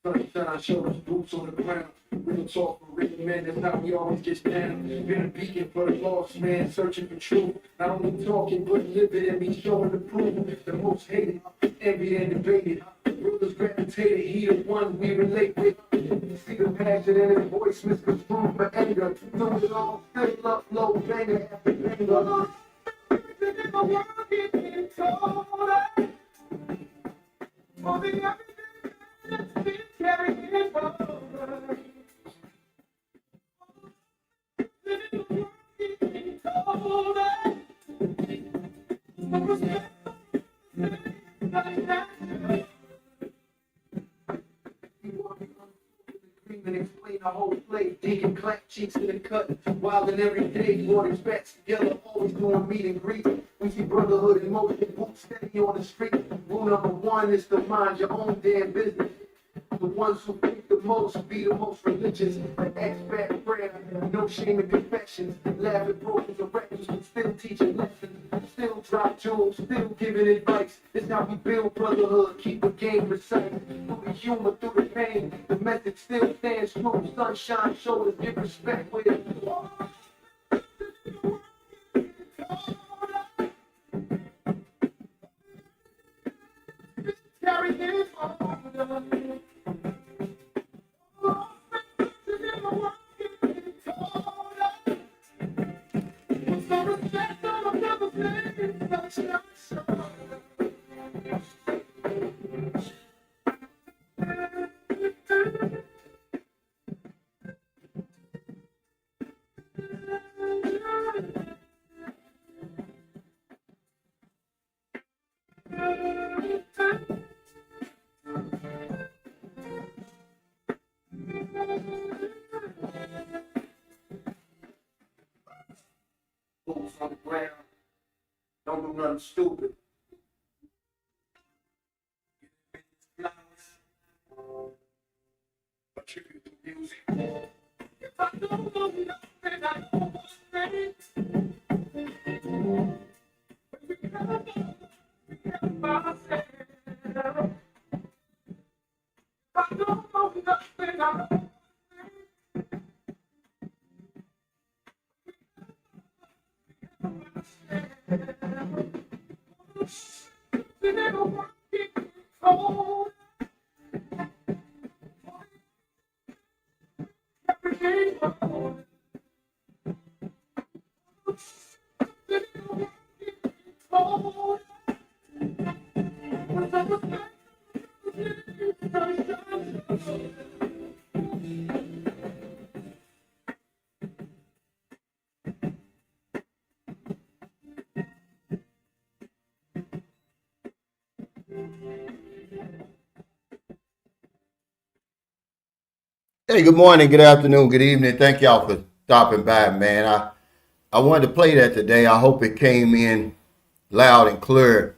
Sunshine, shoulders, boots on the ground. Real talk for real men, that's not we always get down. Been a beacon for the lost man, searching for truth. Not only talking, but living and be showing the proof. The most hated, envied and debated. Rulers gravitated, he the one we relate with. See the passion in his voice, misconstrued for anger. Through it all, still up, low, banger after banger. And explain the whole play, digging clap cheeks in the cut, wild and every day, boarding bats together, always doing meet and greet. We see brotherhood in motion, boots steady on the street. Rule number one is to mind your own damn business. The ones who think the most be the most religious. Like expat prayer, no shame in confessions. Laughing broken directors, but still teaching lessons. Still drop jewels, still giving advice. It's how we build brotherhood, keep the game precise. Through the humor, through the pain, the method still stands true. Sunshine shoulders, give respect with it. Carry this on. Boots on the ground, don't do nothing stupid. A tribute to music. If I don't know nothing, I almost say. Hey, good morning, good afternoon, good evening. Thank y'all for stopping by, man. I wanted to play that today. I hope it came in loud and clear.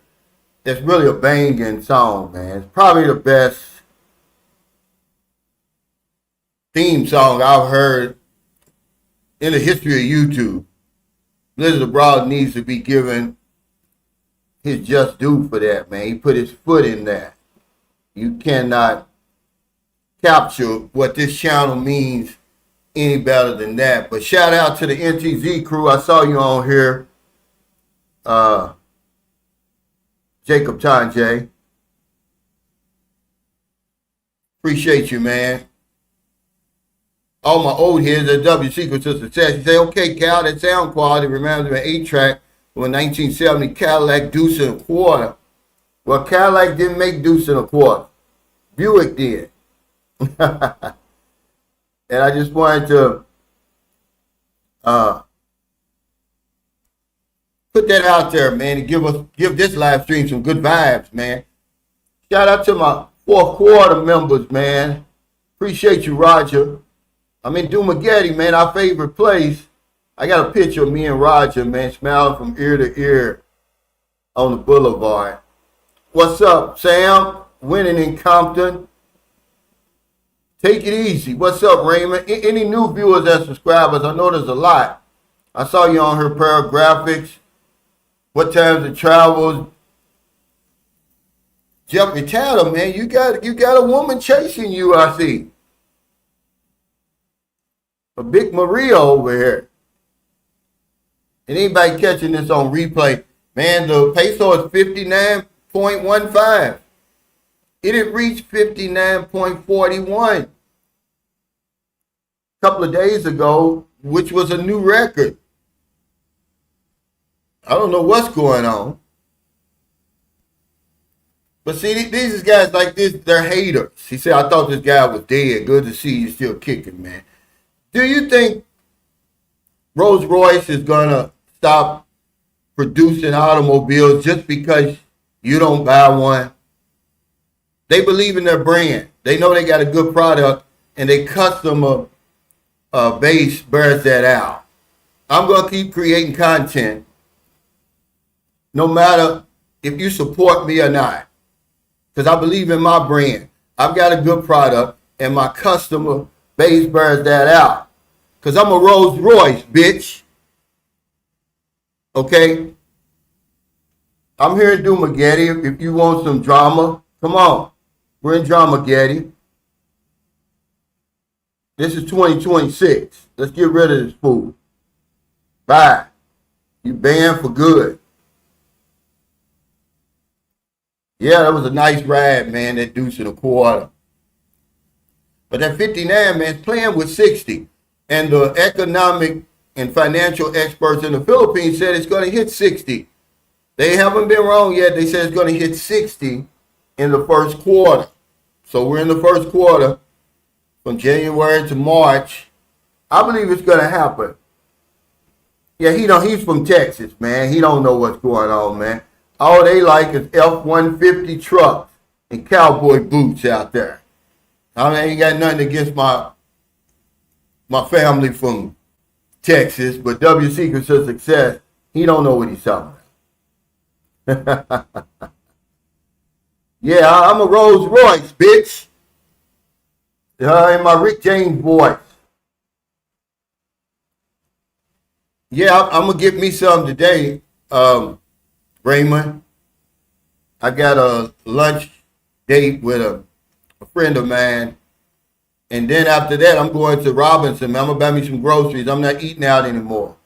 It's really a banging song, man. It's probably the best theme song I've heard in the history of YouTube. Blizzard Brown needs to be given his just due for that, man. He put his foot in that. You cannot capture what this channel means any better than that. But shout out to the NTZ crew. I saw you on here. Jacob Tanje. Appreciate you, man. All my old heads at W Secrets of Success. You say, okay, Cal, that sound quality reminds me of an 8-track from a 1970 Cadillac Deuce and a Quarter. Well, Cadillac didn't make Deuce and a Quarter. Buick did. And I just wanted to Put that out there, man, and give this live stream some good vibes, man. Shout out to my fourth quarter members, man. Appreciate you, Roger. I'm in Dumagetti, man, our favorite place. I got a picture of me and Roger, man, smiling from ear to ear on the boulevard. What's up, Sam? Winning in Compton. Take it easy. What's up, Raymond? Any new viewers and subscribers? I know there's a lot. I saw you on her graphics. What times it travels? Jeffrey Taylor, man, you got a woman chasing you, I see. A big Maria over here. And anybody catching this on replay, man, the peso is 59.15. It had reached 59.41 a couple of days ago, which was a new record. I don't know what's going on. But see, these guys like this, they're haters. He said, I thought this guy was dead. Good to see you still kicking, man. Do you think Rolls Royce is going to stop producing automobiles just because you don't buy one? They believe in their brand. They know they got a good product, and their customer base bears that out. I'm going to keep creating content no matter if you support me or not, because I believe in my brand. I've got a good product, and my customer base bears that out, because I'm a Rolls Royce, bitch. Okay? I'm here in Dumagetti. If you want some drama, come on. We're in Dramageddon. This is 2026. Let's get rid of this fool. Bye. You banned for good. Yeah, that was a nice ride, man, that deuce in a quarter. But that 59, man, is playing with 60. And the economic and financial experts in the Philippines said it's going to hit 60. They haven't been wrong yet. They said it's going to hit 60 in the first quarter. So we're in the first quarter from January to March. I believe it's going to happen. Yeah, he's from Texas, man. He don't know what's going on, man. All they like is F-150 trucks and cowboy boots out there. I ain't got nothing against my family from Texas, but W Secrets of Success, he don't know what he's talking about. Yeah, I'm a Rolls Royce, bitch. In my Rick James voice. Yeah, I'm going to get me some today, Raymond. I got a lunch date with a friend of mine. And then after that, I'm going to Robinson. I'm going to buy me some groceries. I'm not eating out anymore.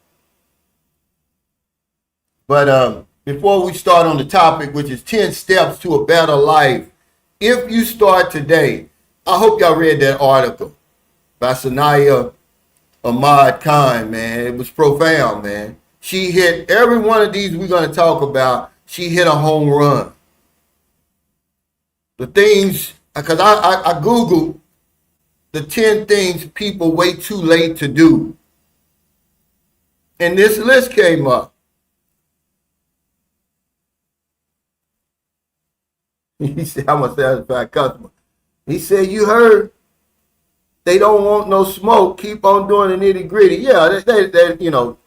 But before we start on the topic, which is 10 steps to a better life, if you start today, I hope y'all read that article by Sanaya Ahmad Khan, man. It was profound, man. She hit every one of these we're going to talk about. She hit a home run. The things, because I Googled the 10 things people wait too late to do. And this list came up. He said, I'm a satisfied customer. He said, you heard, they don't want no smoke. Keep on doing the nitty gritty. Yeah, they you know,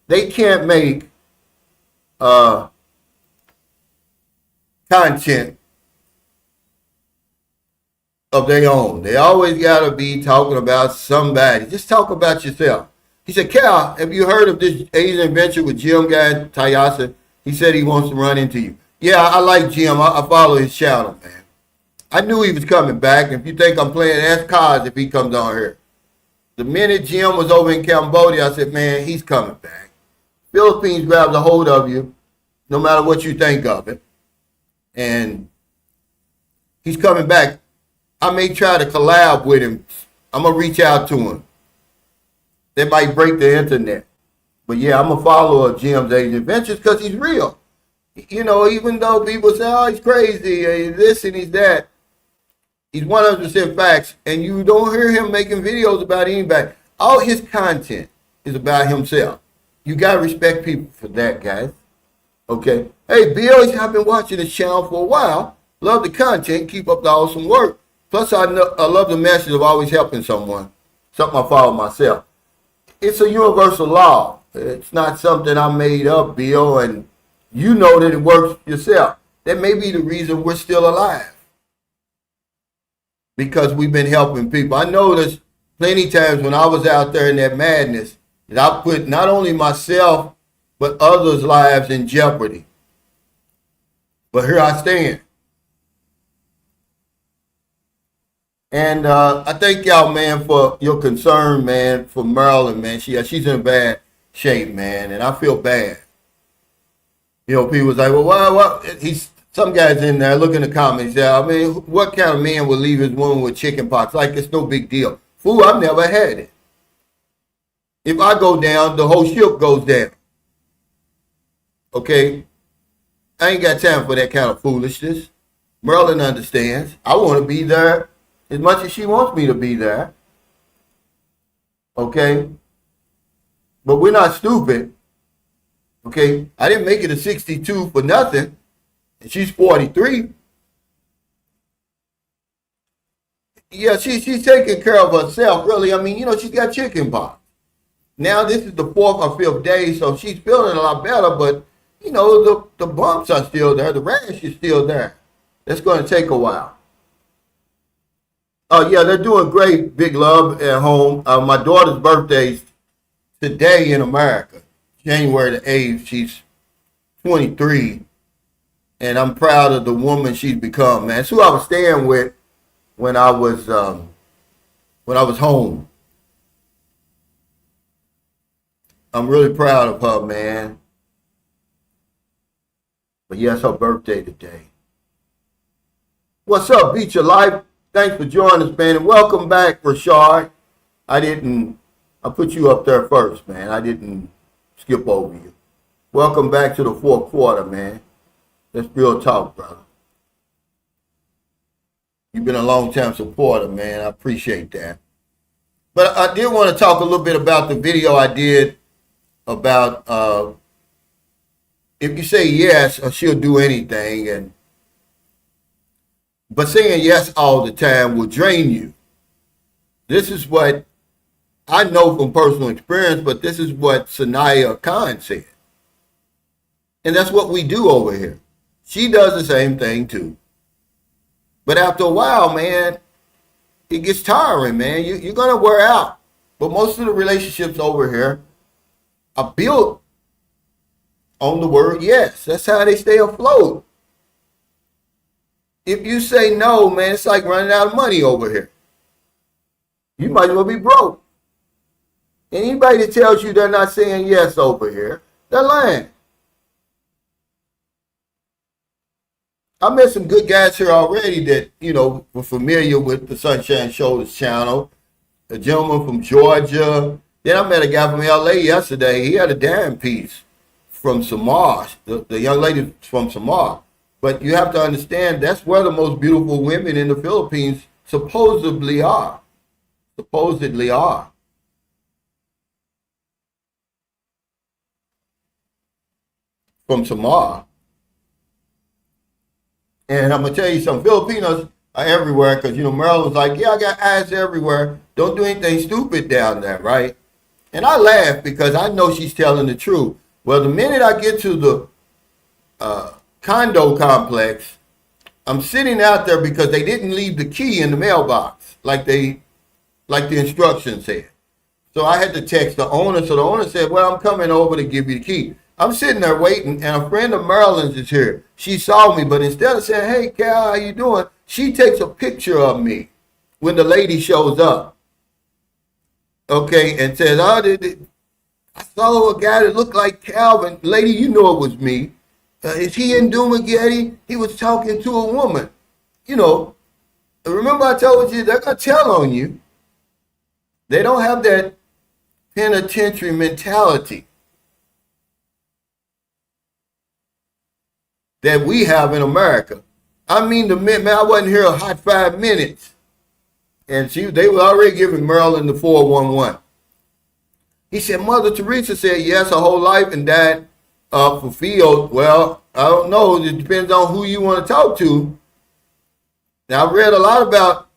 they can't make content of their own. They always got to be talking about somebody. Just talk about yourself. He said, Cal, have you heard of this Asian adventure with Jim guy, Tayasa? He said he wants to run into you. Yeah, I like Jim. I follow his channel, man. I knew he was coming back. If you think I'm playing, ask Kaz if he comes on here. The minute Jim was over in Cambodia, I said, man, he's coming back. Philippines grabs a hold of you, no matter what you think of it. And he's coming back. I may try to collab with him. I'm going to reach out to him. They might break the internet. But yeah, I'm a follower of Jim's Asian Adventures because he's real. You know, even though people say, oh, he's crazy, he's this and he's that, he's 100% facts. And you don't hear him making videos about anybody. All his content is about himself. You got to respect people for that, guys. Okay. Hey, Bill, I've been watching this channel for a while. Love the content. Keep up the awesome work. Plus, I love the message of always helping someone. Something I follow myself. It's a universal law. It's not something I made up, Bill, and you know that it works yourself. That may be the reason we're still alive. Because we've been helping people. I noticed plenty times when I was out there in that madness that I put not only myself, but others' lives in jeopardy. But here I stand. And I thank y'all, man, for your concern, man, for Marilyn, man. She's in bad shape, man, and I feel bad. You know, people was like, well, why? Some guys in there, look in the comments, I mean, what kind of man would leave his woman with chicken pox? Like, it's no big deal. Fool, I've never had it. If I go down, the whole ship goes down. Okay? I ain't got time for that kind of foolishness. Marilyn understands. I want to be there as much as she wants me to be there. Okay? But we're not stupid. Okay? I didn't make it to 62 for nothing. And she's 43. Yeah, she's taking care of herself, really. I mean, you know, she's got chicken pox. Now this is the 4th or 5th day, so she's feeling a lot better, but, you know, the bumps are still there. The rash is still there. That's going to take a while. Oh, yeah, they're doing great, Big Love, at home. My daughter's birthday's today in America, January the 8th. She's 23. And I'm proud of the woman she's become, man. It's who I was staying with when I was home. I'm really proud of her, man. But yes, her birthday today. What's up, Beach of Life? Thanks for joining us, man. And welcome back, Rashard. I put you up there first, man. I didn't skip over you. Welcome back to the 4th quarter, man. That's real talk, brother. You've been a long-time supporter, man. I appreciate that. But I did want to talk a little bit about the video I did about if you say yes, she'll do anything, but saying yes all the time will drain you. This is what I know from personal experience, but this is what Sanaya Khan said. And that's what we do over here. She does the same thing too. But after a while, man, it gets tiring, man. You're going to wear out. But most of the relationships over here are built on the word yes. That's how they stay afloat. If you say no, man, it's like running out of money over here. You might as well be broke. And anybody that tells you they're not saying yes over here, they're lying. I met some good guys here already that, you know, were familiar with the Sunshine Shoulders channel. A gentleman from Georgia. Then I met a guy from LA yesterday. He had a dime piece from Samar. The young lady from Samar. But you have to understand, that's where the most beautiful women in the Philippines supposedly are. Supposedly are. From Samar. And I'm going to tell you something, Filipinos are everywhere because, you know, Maryland's like, yeah, I got eyes everywhere. Don't do anything stupid down there, right? And I laugh because I know she's telling the truth. Well, the minute I get to the condo complex, I'm sitting out there because they didn't leave the key in the mailbox like the instructions said. So I had to text the owner. So the owner said, well, I'm coming over to give you the key. I'm sitting there waiting, and a friend of Marilyn's is here. She saw me, but instead of saying, hey, Cal, how you doing? She takes a picture of me when the lady shows up. Okay, and says, oh, I saw a guy that looked like Calvin. Lady, you know it was me. Is he in Dumageddon? He was talking to a woman. You know, remember I told you, they're going to tell on you. They don't have that penitentiary mentality that we have in America. I mean, man, I wasn't here a hot 5 minutes. And they were already giving Maryland the 411. He said, Mother Teresa said yes her whole life and died fulfilled. Well, I don't know. It depends on who you want to talk to. Now, I read a lot about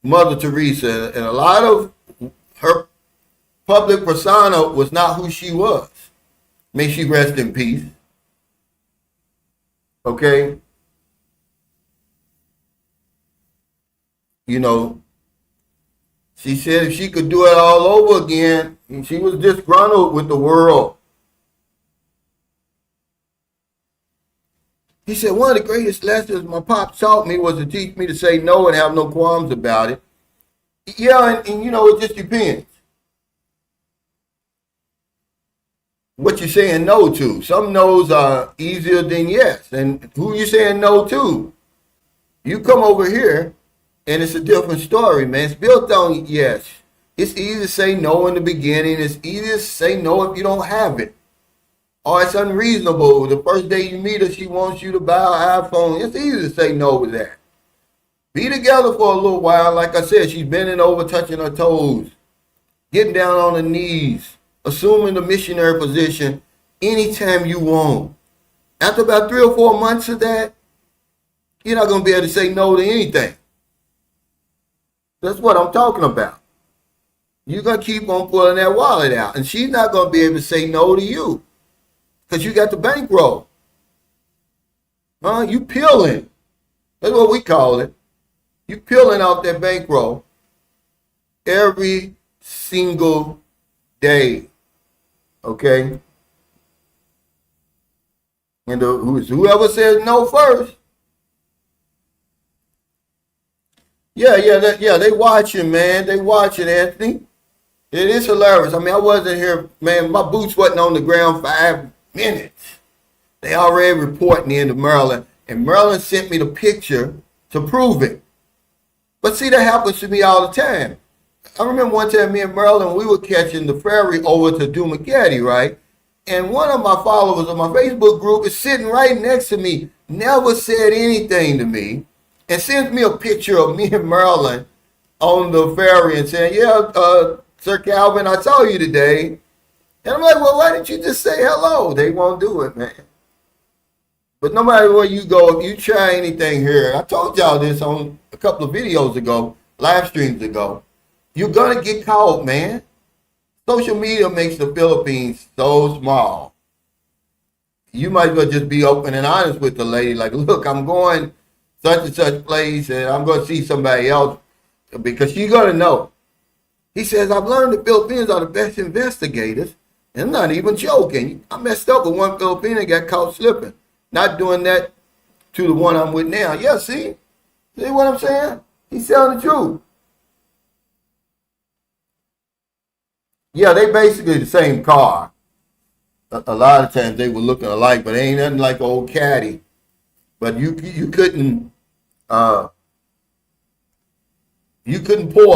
Mother Teresa, and a lot of her public persona was not who she was. May she rest in peace. Okay? You know, she said if she could do it all over again, she was disgruntled with the world. He said, one of the greatest lessons my pop taught me was to teach me to say no and have no qualms about it. Yeah, and you know, it just depends what you're saying no to. Some no's are easier than yes. And who you saying no to? You come over here, and it's a different story, man. It's built on yes. It's easy to say no in the beginning. It's easy to say no if you don't have it. Or it's unreasonable. The first day you meet her, she wants you to buy an iPhone. It's easy to say no to that. Be together for a little while. Like I said, she's bending over, touching her toes, getting down on her knees, assuming the missionary position anytime you want. After about 3 or 4 months of that, you're not going to be able to say no to anything. That's what I'm talking about. You're going to keep on pulling that wallet out. And she's not going to be able to say no to you. Because you got the bankroll. You peeling. That's what we call it. You peeling off that bankroll every single day. Okay? And whoever says no first. Yeah, they watching, man. They watching, Anthony. It is hilarious. I mean, I wasn't here, man. My boots wasn't on the ground 5 minutes. They already reporting into Maryland, and Maryland sent me the picture to prove it. But see, that happens to me all the time. I remember one time me and Maryland, we were catching the ferry over to Dumaguete, right? And one of my followers on my Facebook group is sitting right next to me, never said anything to me, and sends me a picture of me and Maryland on the ferry and saying, yeah, Sir Calvin, I saw you today. And I'm like, well, why didn't you just say hello? They won't do it, man. But no matter where you go, if you try anything here, I told y'all this on a couple of videos ago, live streams ago, you're going to get caught, man. Social media makes the Philippines so small. You might as well just be open and honest with the lady. Like, look, I'm going such and such place, and I'm going to see somebody else, because she's going to know. He says, I've learned the Filipinos are the best investigators. And I'm not even joking. I messed up with one Filipino and got caught slipping. Not doing that to the one I'm with now. Yeah, see? See what I'm saying? He's telling the truth. Yeah, they basically the same car. A lot of times they were looking alike, but ain't nothing like old Caddy. But you couldn't pour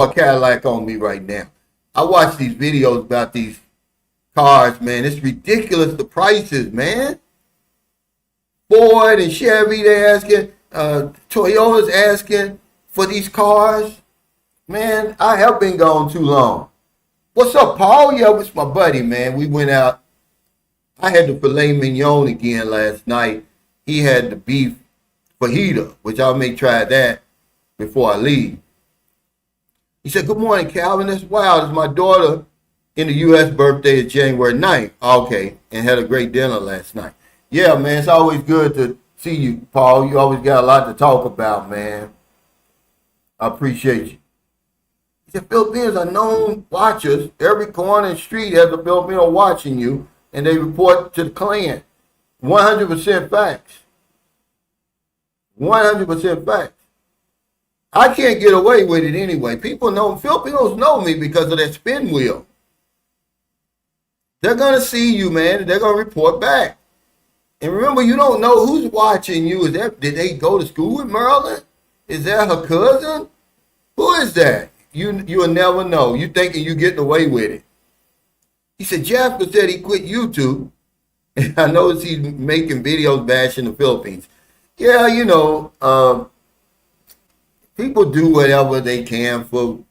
a Cadillac on me right now. I watch these videos about these cars, man. It's ridiculous, the prices, man. Ford and Chevy, they're asking, Toyota's asking for these cars. Man, I have been gone too long. What's up, Paul? Yeah, it's my buddy, man. We went out. I had the filet mignon again last night. He had the beef fajita, which I may try that before I leave. He said, good morning, Calvin. That's wild. It's my daughter in the U.S. birthday is January 9th. Okay, and had a great dinner last night. Yeah, man, it's always good to see you, Paul. You always got a lot to talk about, man. I appreciate you. He said, Filipinos are known watchers. Every corner and street has a Filipino watching you, and they report to the Klan. 100% facts. 100% facts. I can't get away with it anyway. People know, Filipinos know me because of that spin wheel. They're going to see you, man, and they're going to report back. And remember, you don't know who's watching you. Did they go to school with Maryland? Is that her cousin? Who is that? You'll never know. You thinking you getting away with it. He said, Jasper said he quit YouTube. And I noticed he's making videos bashing the Philippines. Yeah, you know, people do whatever they can for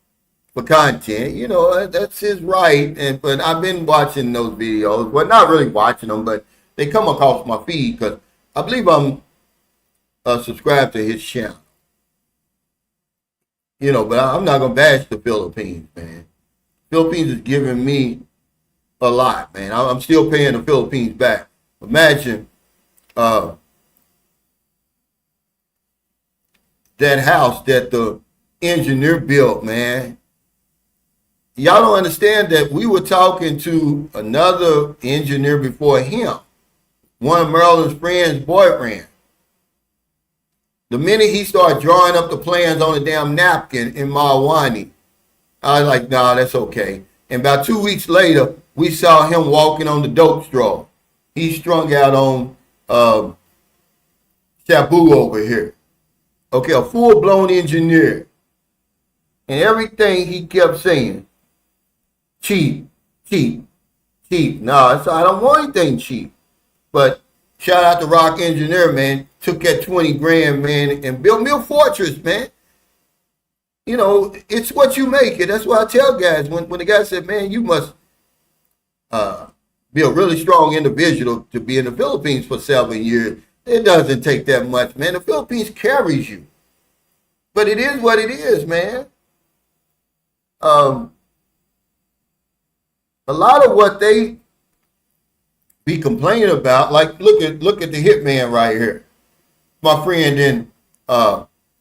for content. You know, that's his right. But I've been watching those videos. Well, not really watching them, but they come across my feed because I believe I'm subscribed to his channel. You know, but I'm not gonna bash the Philippines, man. Philippines is giving me a lot, man. I'm still paying the Philippines back. Imagine that house that the engineer built, man. Y'all don't understand that we were talking to another engineer before him, one of Marilyn's friends' boyfriend. The minute he started drawing up the plans on a damn napkin in Mawani, I was like, nah, that's okay. And about 2 weeks later, we saw him walking on the dope straw. He strung out on Shabu over here. Okay, a full-blown engineer. And everything he kept saying, cheap, cheap, cheap. No, I don't want anything cheap. But shout out to Rock Engineer, man. Took that 20 grand, man, and built me a fortress, man. You know, it's what you make it. That's why I tell guys, when the guy said, man, you must be a really strong individual to be in the Philippines for 7 years. It doesn't take that much, man. The Philippines carries you. But it is what it is, man. A lot of what they be complaining about, like look at the hitman right here. My friend in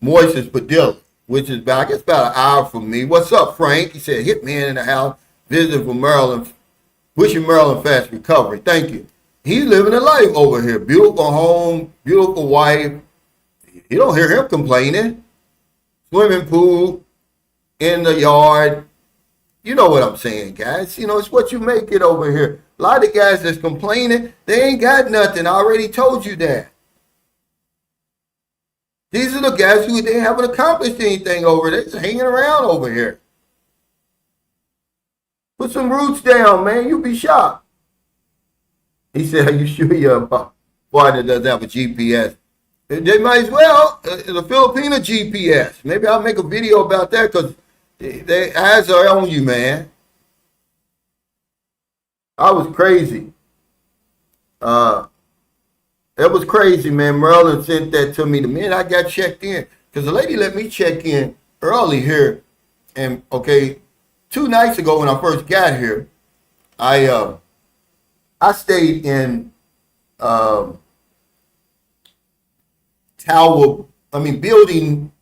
Moises Padilla, which is about, I guess about an hour from me. What's up, Frank? He said, hitman in the house, visiting from Maryland, wishing Maryland fast recovery. Thank you. He's living a life over here. Beautiful home, beautiful wife. You don't hear him complaining. Swimming pool, in the yard. You know what I'm saying, guys. You know, it's what you make it over here. A lot of guys that's complaining, they ain't got nothing. I already told you that. These are the guys who they haven't accomplished anything over there. They're just hanging around over here. Put some roots down, man. You'll be shocked. He said, are you sure your partner doesn't have a GPS? They might as well. The Filipino GPS. Maybe I'll make a video about that because their eyes are on you, man. I was crazy. That was crazy, man. Merlin sent that to me the minute I got checked in. Because the lady let me check in early here. And, okay, 2 nights ago when I first got here, I stayed in building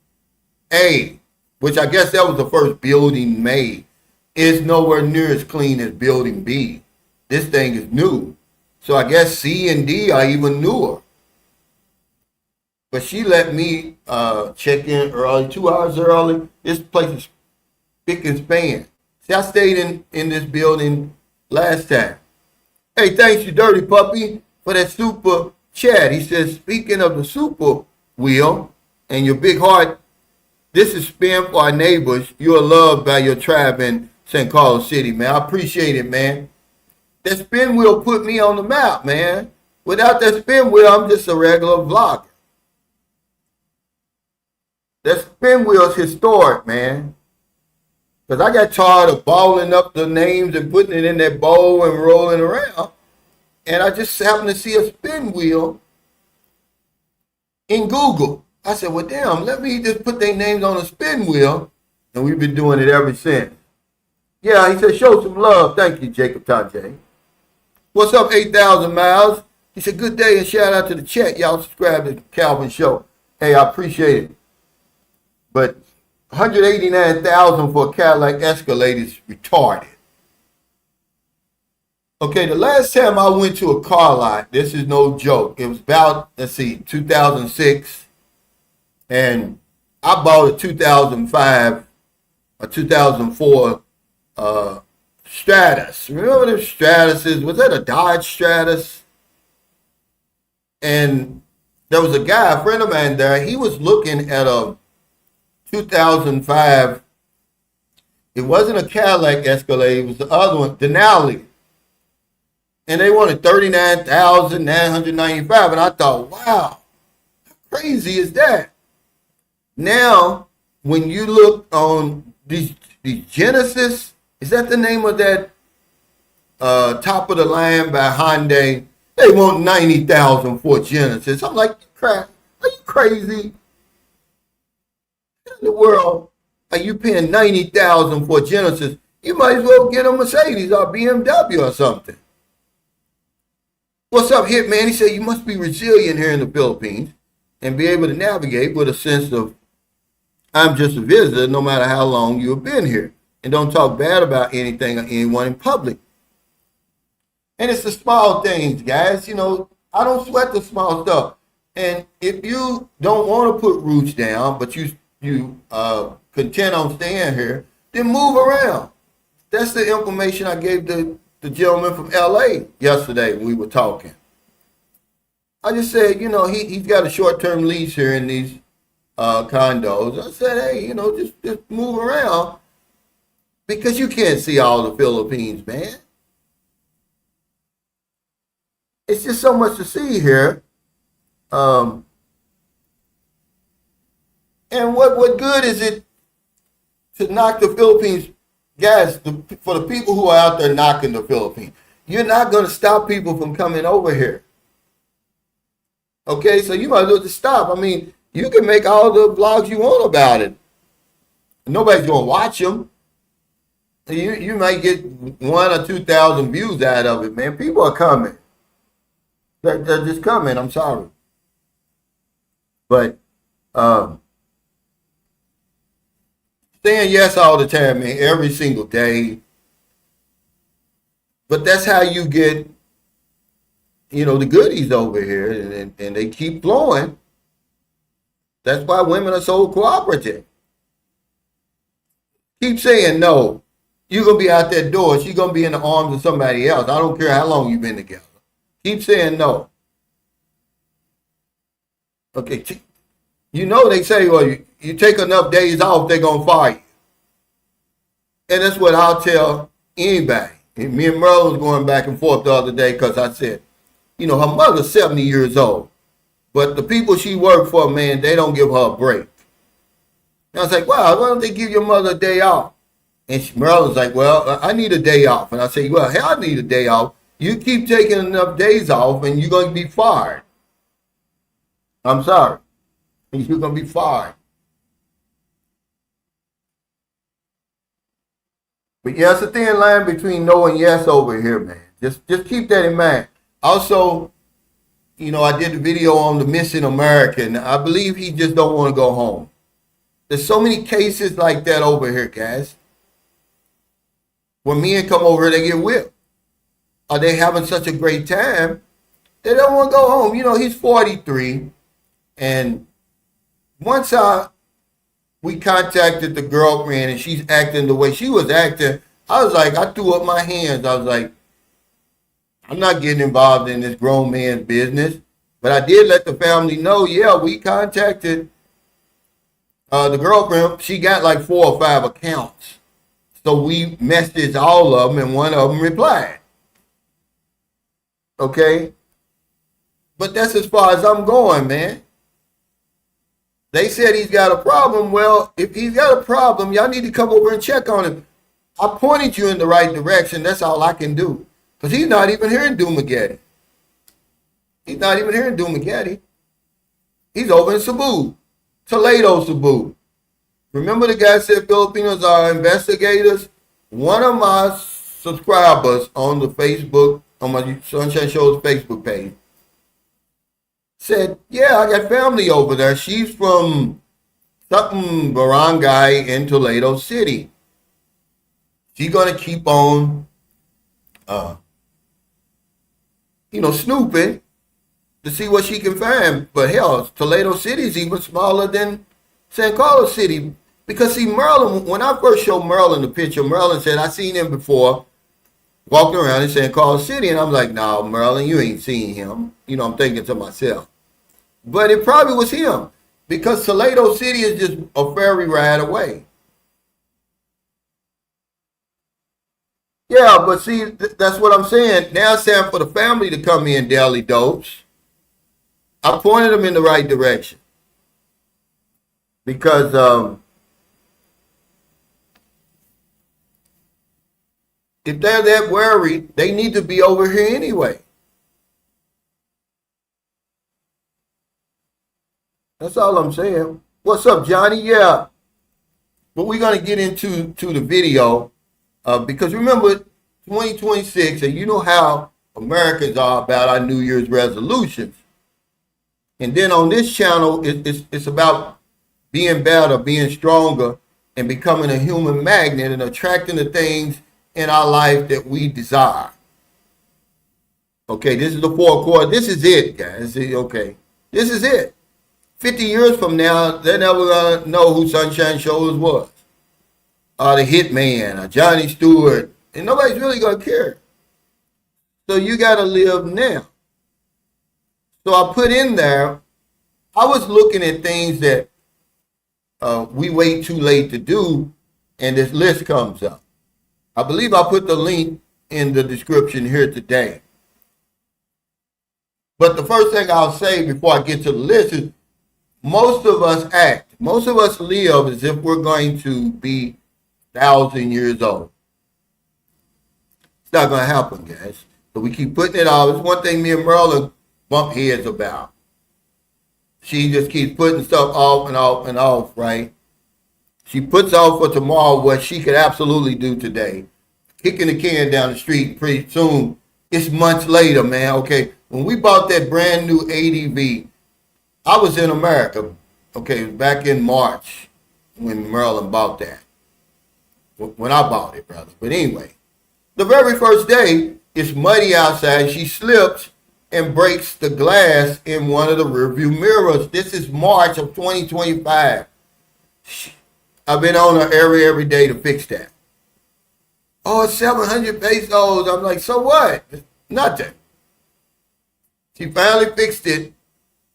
A, which I guess that was the first building made. It's nowhere near as clean as building B. This thing is new. So I guess C and D are even newer. But she let me check in early, 2 hours early. This place is spick and span. See, I stayed in this building last time. Hey, thanks you, Dirty Puppy, for that super chat. He says, speaking of the super wheel and your big heart, this is spin for our neighbors. You are loved by your tribe in St. Carlos City, man. I appreciate it, man. That spin wheel put me on the map, man. Without that spin wheel, I'm just a regular vlogger. That spin wheel is historic, man. Because I got tired of balling up the names and putting it in that bowl and rolling around. And I just happened to see a spin wheel in Google. I said, well, damn, let me just put their names on a spin wheel. And we've been doing it ever since. Yeah, he said, show some love. Thank you, Jacob Tajay. What's up, 8,000 miles? He said, good day and shout out to the chat. Y'all subscribe to Calvin Show. Hey, I appreciate it. But 189,000 for a Cadillac Escalade is retarded. Okay, the last time I went to a car lot, this is no joke. It was about, 2006. And I bought a 2005, a 2004 Stratus. Remember them Stratuses? Was that a Dodge Stratus? And there was a guy, a friend of mine there. He was looking at a 2005. It wasn't a Cadillac Escalade. It was the other one, Denali. And they wanted $39,995. And I thought, wow, how crazy is that? Now, when you look on these Genesis, is that the name of that top of the line by Hyundai? They want 90,000 for Genesis. I'm like, crap, are you crazy? In the world are you paying 90,000 for Genesis? You might as well get a Mercedes or BMW or something. What's up, Hitman? He said you must be resilient here in the Philippines and be able to navigate with a sense of I'm just a visitor no matter how long you've been here. And don't talk bad about anything or anyone in public. And it's the small things, guys. You know, I don't sweat the small stuff. And if you don't want to put roots down, but you content on staying here, then move around. That's the information I gave the gentleman from LA yesterday when we were talking. I just said, you know, he's got a short-term lease here in these condos. I said, hey, you know, just move around because you can't see all the Philippines, man. It's just so much to see here. And what good is it to knock the Philippines? Guys, for the people who are out there knocking the Philippines, you're not going to stop people from coming over here. Okay, so you might as well just stop. I mean, you can make all the blogs you want about it. Nobody's going to watch them. You might get 1,000 or 2,000 views out of it, man. People are coming. They're just coming. I'm sorry. But saying yes all the time, man, every single day. But that's how you get, you know, the goodies over here, and they keep flowing. That's why women are so cooperative. Keep saying no. You're going to be out that door. She's going to be in the arms of somebody else. I don't care how long you've been together. Keep saying no. Okay. You know they say, well, you take enough days off, they're going to fire you. And that's what I'll tell anybody. And me and Merle was going back and forth the other day because I said, you know, her mother's 70 years old. But the people she worked for, man, they don't give her a break. And I was like, wow, why don't they give your mother a day off? And Merle was like, well, I need a day off. And I said, well, hell, I need a day off. You keep taking enough days off and you're going to be fired. I'm sorry. You're going to be fired. But yeah, it's a thin line between no and yes over here, man. Just keep that in mind. Also, you know, I did the video on the missing American. I believe he just don't want to go home. There's so many cases like that over here, guys. When men come over here, they get whipped. Are they having such a great time? They don't want to go home. You know, he's 43. And once we contacted the girlfriend and she's acting the way she was acting, I was like, I threw up my hands. I was like, I'm not getting involved in this grown man's business. But I did let the family know, yeah, we contacted the girlfriend. She got like 4 or 5 accounts. So we messaged all of them and one of them replied. Okay? But that's as far as I'm going, man. They said he's got a problem. Well, if he's got a problem, y'all need to come over and check on him. I pointed you in the right direction. That's all I can do. Because he's not even here in Dumaguete. He's not even here in Dumaguete. He's over in Cebu. Toledo, Cebu. Remember the guy said Filipinos are investigators? One of my subscribers on the Facebook, on my Sunshine Show's Facebook page, said, yeah, I got family over there. She's from something barangay in Toledo City. She's going to keep on, snooping to see what she can find. But hell, Toledo City is even smaller than San Carlos City. Because see, Merlin, when I first showed Merlin the picture, Merlin said, I seen him before walking around in San Carlos City. And I'm like, no, Merlin, you ain't seen him. You know, I'm thinking to myself. But it probably was him. Because Toledo City is just a ferry ride away. Yeah, but see, that's what I'm saying. Now it's time for the family to come in, daily dose. I pointed them in the right direction. Because If they're that worried, they need to be over here anyway. That's all I'm saying. What's up, Johnny? Yeah. But we're going to get into the video because remember, 2026, and you know how Americans are about our New Year's resolutions. And then on this channel, it's about being better, being stronger, and becoming a human magnet and attracting the things in our life that we desire. Okay, this is the fourth quarter. This is it, guys. Okay, this is it. 50 years from now, they're never going to know who Sunshine Shoulders was. Or the Hitman, or Johnny Stewart. And nobody's really going to care. So you got to live now. So I put in there, I was looking at things that we wait too late to do, and this list comes up. I believe I put the link in the description here today. But the first thing I'll say before I get to the list is most of us act, most of us live as if we're going to be 1,000 years old. It's not going to happen, guys. So we keep putting it off. It's one thing me and Merlin bump heads about. She just keeps putting stuff off and off and off, right? She puts off for tomorrow what she could absolutely do today. Kicking the can down the street pretty soon. It's months later, man. Okay, when we bought that brand new ADV, I was in America, okay, back in March when Merlin bought that. When I bought it, brother. But anyway, the very first day, it's muddy outside. She slips and breaks the glass in one of the rearview mirrors. This is March of 2025. I've been on her every day to fix that. Oh, it's 700 pesos. I'm like, so what? Nothing. She finally fixed it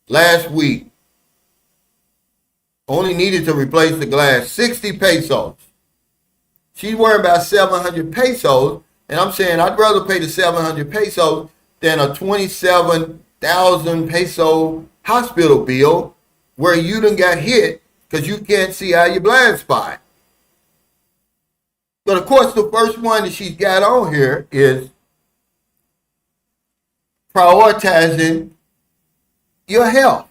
last week. Only needed to replace the glass. 60 pesos. She's worried about 700 pesos. And I'm saying I'd rather pay the 700 pesos than a 27,000 peso hospital bill where you done got hit because you can't see out your blind spot. But of course, the first one that she's got on here is prioritizing your health.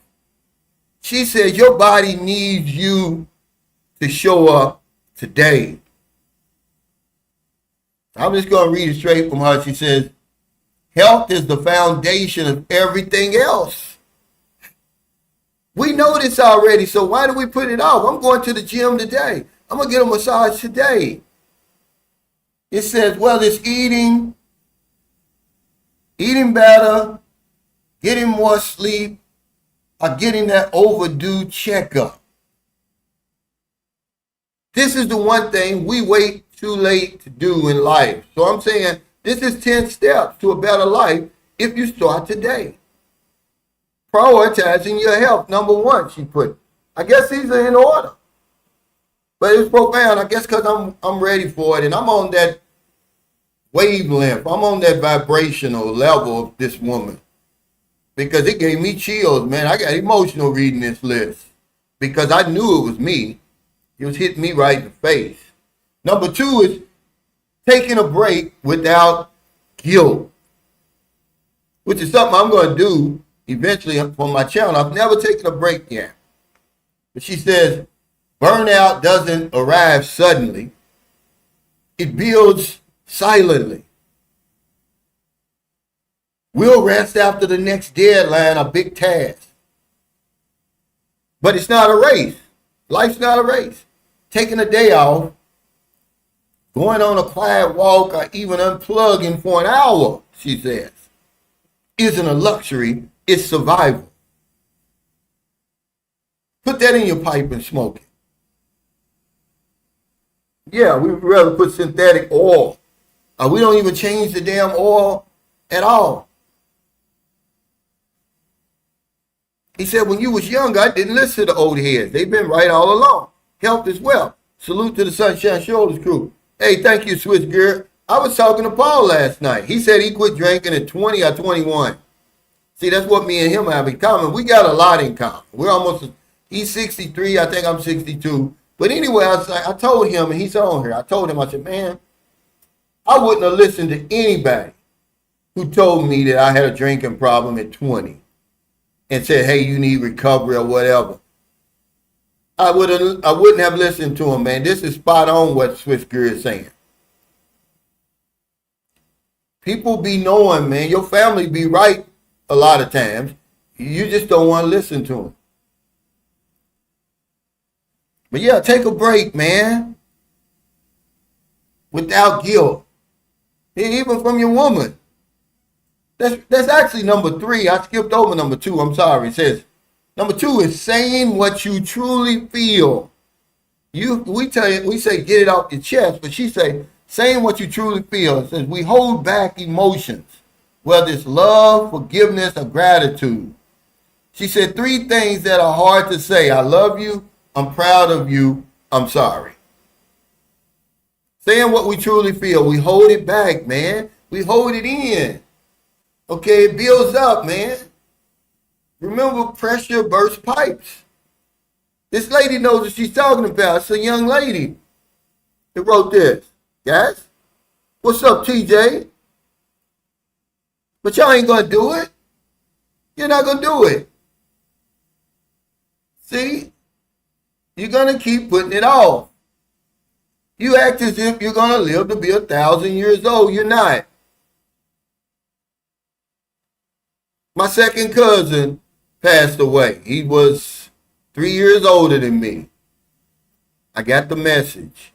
She says your body needs you to show up today. I'm just going to read it straight from her. She says, health is the foundation of everything else. We know this already, so why do we put it off? I'm going to the gym today. I'm going to get a massage today. It says, whether it's eating better, getting more sleep, or getting that overdue checkup. This is the one thing we wait too late to do in life. So I'm saying this is 10 steps to a better life if you start today. Prioritizing your health, number one, she put. I guess these are in order. But it's profound, I guess, because I'm ready for it, and I'm on that wavelength. I'm on that vibrational level of this woman. Because it gave me chills, man. I got emotional reading this list. Because I knew it was me. It was hitting me right in the face. Number two is taking a break without guilt. Which is something I'm going to do eventually on my channel. I've never taken a break yet. But she says, burnout doesn't arrive suddenly. It builds silently. We'll rest after the next deadline or big task. But it's not a race. Life's not a race. Taking a day off, going on a quiet walk, or even unplugging for an hour, she says, isn't a luxury, it's survival. Put that in your pipe and smoke it. Yeah, we'd rather put synthetic oil. We don't even change the damn oil at all. He said, when you was younger, I didn't listen to the old heads. They've been right all along. Health is wealth. Salute to the Sunshine Shoulders crew. Hey, thank you, Swiss Gear. I was talking to Paul last night. He said he quit drinking at 20 or 21. See, that's what me and him have in common. We got a lot in common. We're almost, he's 63, I think I'm 62. But anyway, I told him, and he's on here. I told him, I said, man, I wouldn't have listened to anybody who told me that I had a drinking problem at 20 and said, hey, you need recovery or whatever. I wouldn't have listened to him, man. This is spot on what Switchgear is saying. People be knowing, man. Your family be right a lot of times. You just don't want to listen to them. But yeah, take a break, man. Without guilt. Even from your woman. That's actually number 3. I skipped over number 2. I'm sorry. It says, number 2 is saying what you truly feel. We say get it off your chest, but she say saying what you truly feel. It says we hold back emotions, whether it's love, forgiveness, or gratitude. She said 3 things that are hard to say. I love you, I'm proud of you, I'm sorry. Saying what we truly feel, we hold it back, man. We hold it in. Okay, it builds up, man. Remember, pressure bursts pipes. This lady knows what she's talking about. It's a young lady that wrote this. Guys, what's up, TJ? But y'all ain't gonna do it. You're not gonna do it. See? You're gonna keep putting it off. You act as if you're gonna live to be 1,000 years old. You're not. My second cousin passed away. He was 3 years older than me. I got the message.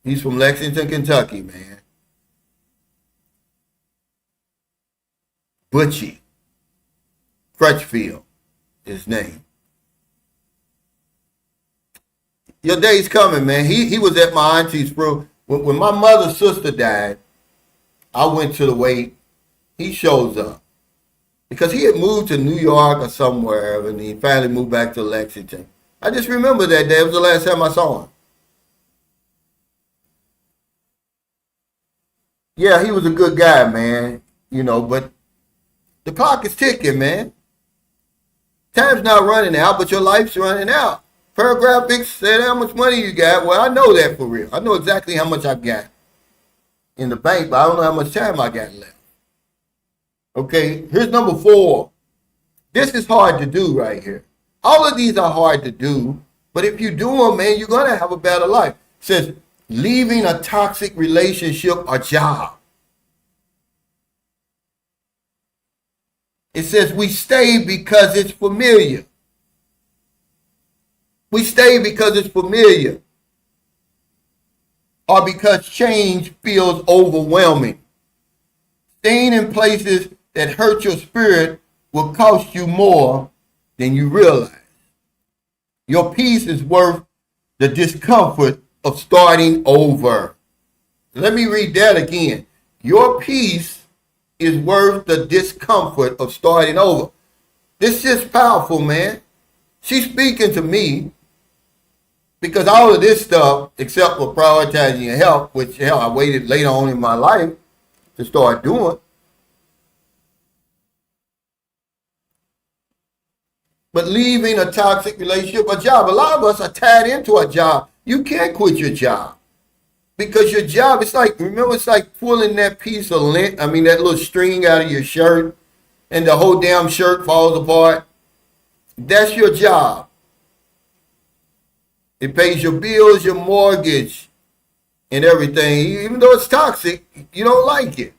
He's from Lexington, Kentucky, man. Butchie Crutchfield, his name. Your day's coming, man. He was at my auntie's room. When my mother's sister died, I went to the wake. He shows up. Because he had moved to New York or somewhere, and he finally moved back to Lexington. I just remember that day. It was the last time I saw him. Yeah, he was a good guy, man. You know, but the clock is ticking, man. Time's not running out, but your life's running out. Paragraphics said how much money you got. Well, I know that for real. I know exactly how much I've got in the bank, but I don't know how much time I got left. Okay, here's number 4. This is hard to do right here. All of these are hard to do, but if you do them, man, you're going to have a better life. It says, leaving a toxic relationship or job. It says, we stay because it's familiar. We stay because it's familiar. Or because change feels overwhelming. Staying in places that hurt your spirit will cost you more than you realize. Your peace is worth the discomfort of starting over. Let me read that again. Your peace is worth the discomfort of starting over. This is powerful, man. She's speaking to me because all of this stuff, except for prioritizing your health, which hell, I waited later on in my life to start doing. But leaving a toxic relationship or job, a lot of us are tied into a job. You can't quit your job because your job, it's like, remember, it's like pulling that piece of lint, that little string out of your shirt and the whole damn shirt falls apart. That's your job. It pays your bills, your mortgage, and everything. Even though it's toxic, you don't like it.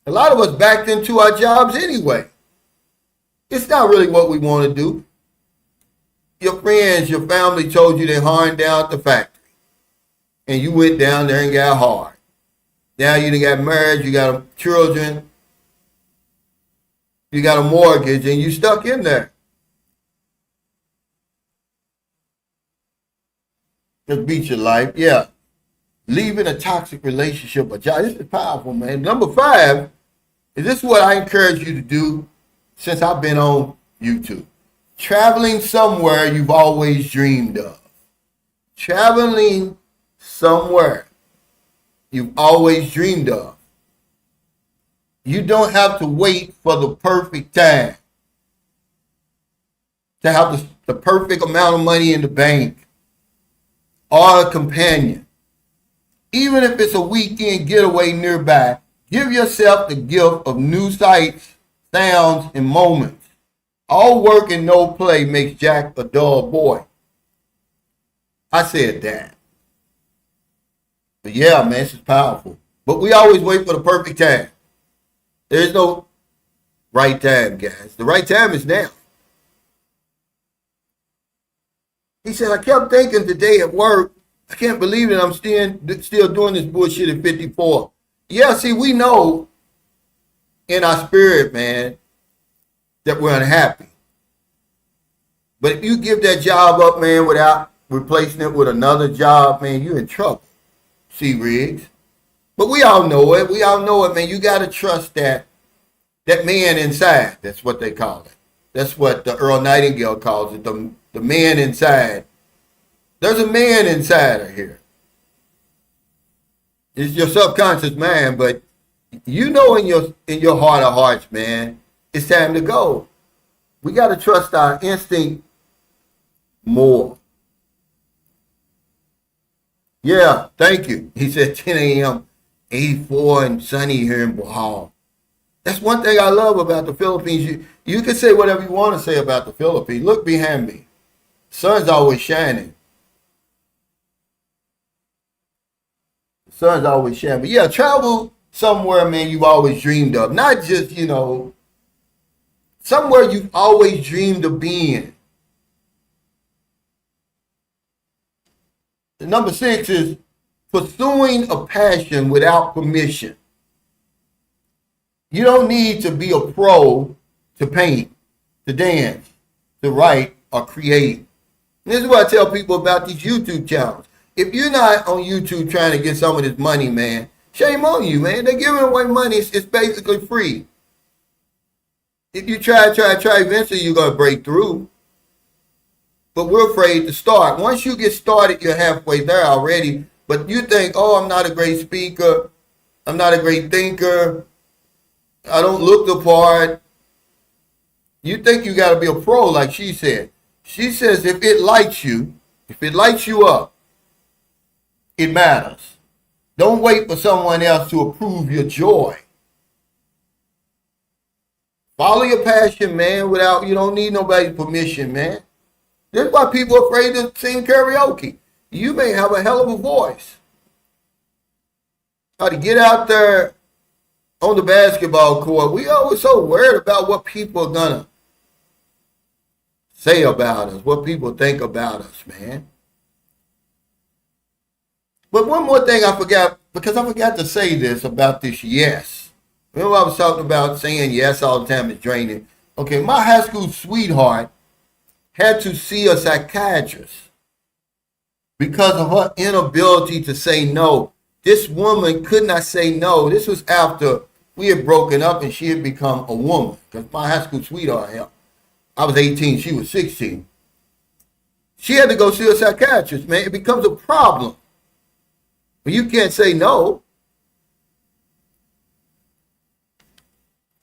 A lot of us backed into our jobs anyway. It's not really what we want to do. Your friends, your family told you they're hiring down at the factory. And you went down there and got hard. Now you done got married, you got children, you got a mortgage, and you stuck in there. Just beat your life. Yeah. Leaving a toxic relationship or job. This is powerful, man. Number 5, is this what I encourage you to do since I've been on YouTube? Traveling somewhere you've always dreamed of. Traveling somewhere you've always dreamed of. You don't have to wait for the perfect time to have the perfect amount of money in the bank or a companion. Even if it's a weekend getaway nearby, give yourself the gift of new sights, sounds, and moments. All work and no play makes Jack a dull boy. I said that. But yeah, man, this is powerful. But we always wait for the perfect time. There's no right time, guys. The right time is now. He said, I kept thinking today at work, I can't believe that I'm still doing this bullshit at 54. Yeah, see, we know in our spirit, man, that we're unhappy. But if you give that job up, man, without replacing it with another job, man, you're in trouble. See, Riggs? But we all know it. We all know it, man. You got to trust that man inside. That's what they call it. That's what the Earl Nightingale calls it, the man inside. There's a man inside of here. It's your subconscious mind, but you know in your heart of hearts, man, it's time to go. We got to trust our instinct more. Yeah, thank you. He said 10 a.m., 84 and sunny here in Bohol. That's one thing I love about the Philippines. You can say whatever you want to say about the Philippines. Look behind me. The sun's always shining. The sun's always shining. But yeah, travel somewhere, man, you've always dreamed of. Not just, somewhere you've always dreamed of being. The number 6 is pursuing a passion without permission. You don't need to be a pro to paint, to dance, to write, or create. And this is what I tell people about these YouTube channels. If you're not on YouTube trying to get some of this money, man, shame on you, man. They're giving away money. It's basically free. If you try, eventually you're going to break through. But we're afraid to start. Once you get started, you're halfway there already. But you think, oh, I'm not a great speaker. I'm not a great thinker. I don't look the part. You think you got to be a pro, like she said. She says if it lights you up, it matters. Don't wait for someone else to approve your joy. Follow your passion, man, you don't need nobody's permission, man. This is why people are afraid to sing karaoke. You may have a hell of a voice. How to get out there on the basketball court. We always so worried about what people are going to say about us, what people think about us, man. But one more thing I forgot, because I forgot to say this about this yes. Remember I was talking about saying yes all the time is draining. Okay, my high school sweetheart had to see a psychiatrist because of her inability to say no. This woman could not say no. This was after we had broken up and she had become a woman. Because my high school sweetheart, I was 18, she was 16. She had to go see a psychiatrist, man. It becomes a problem. But you can't say no.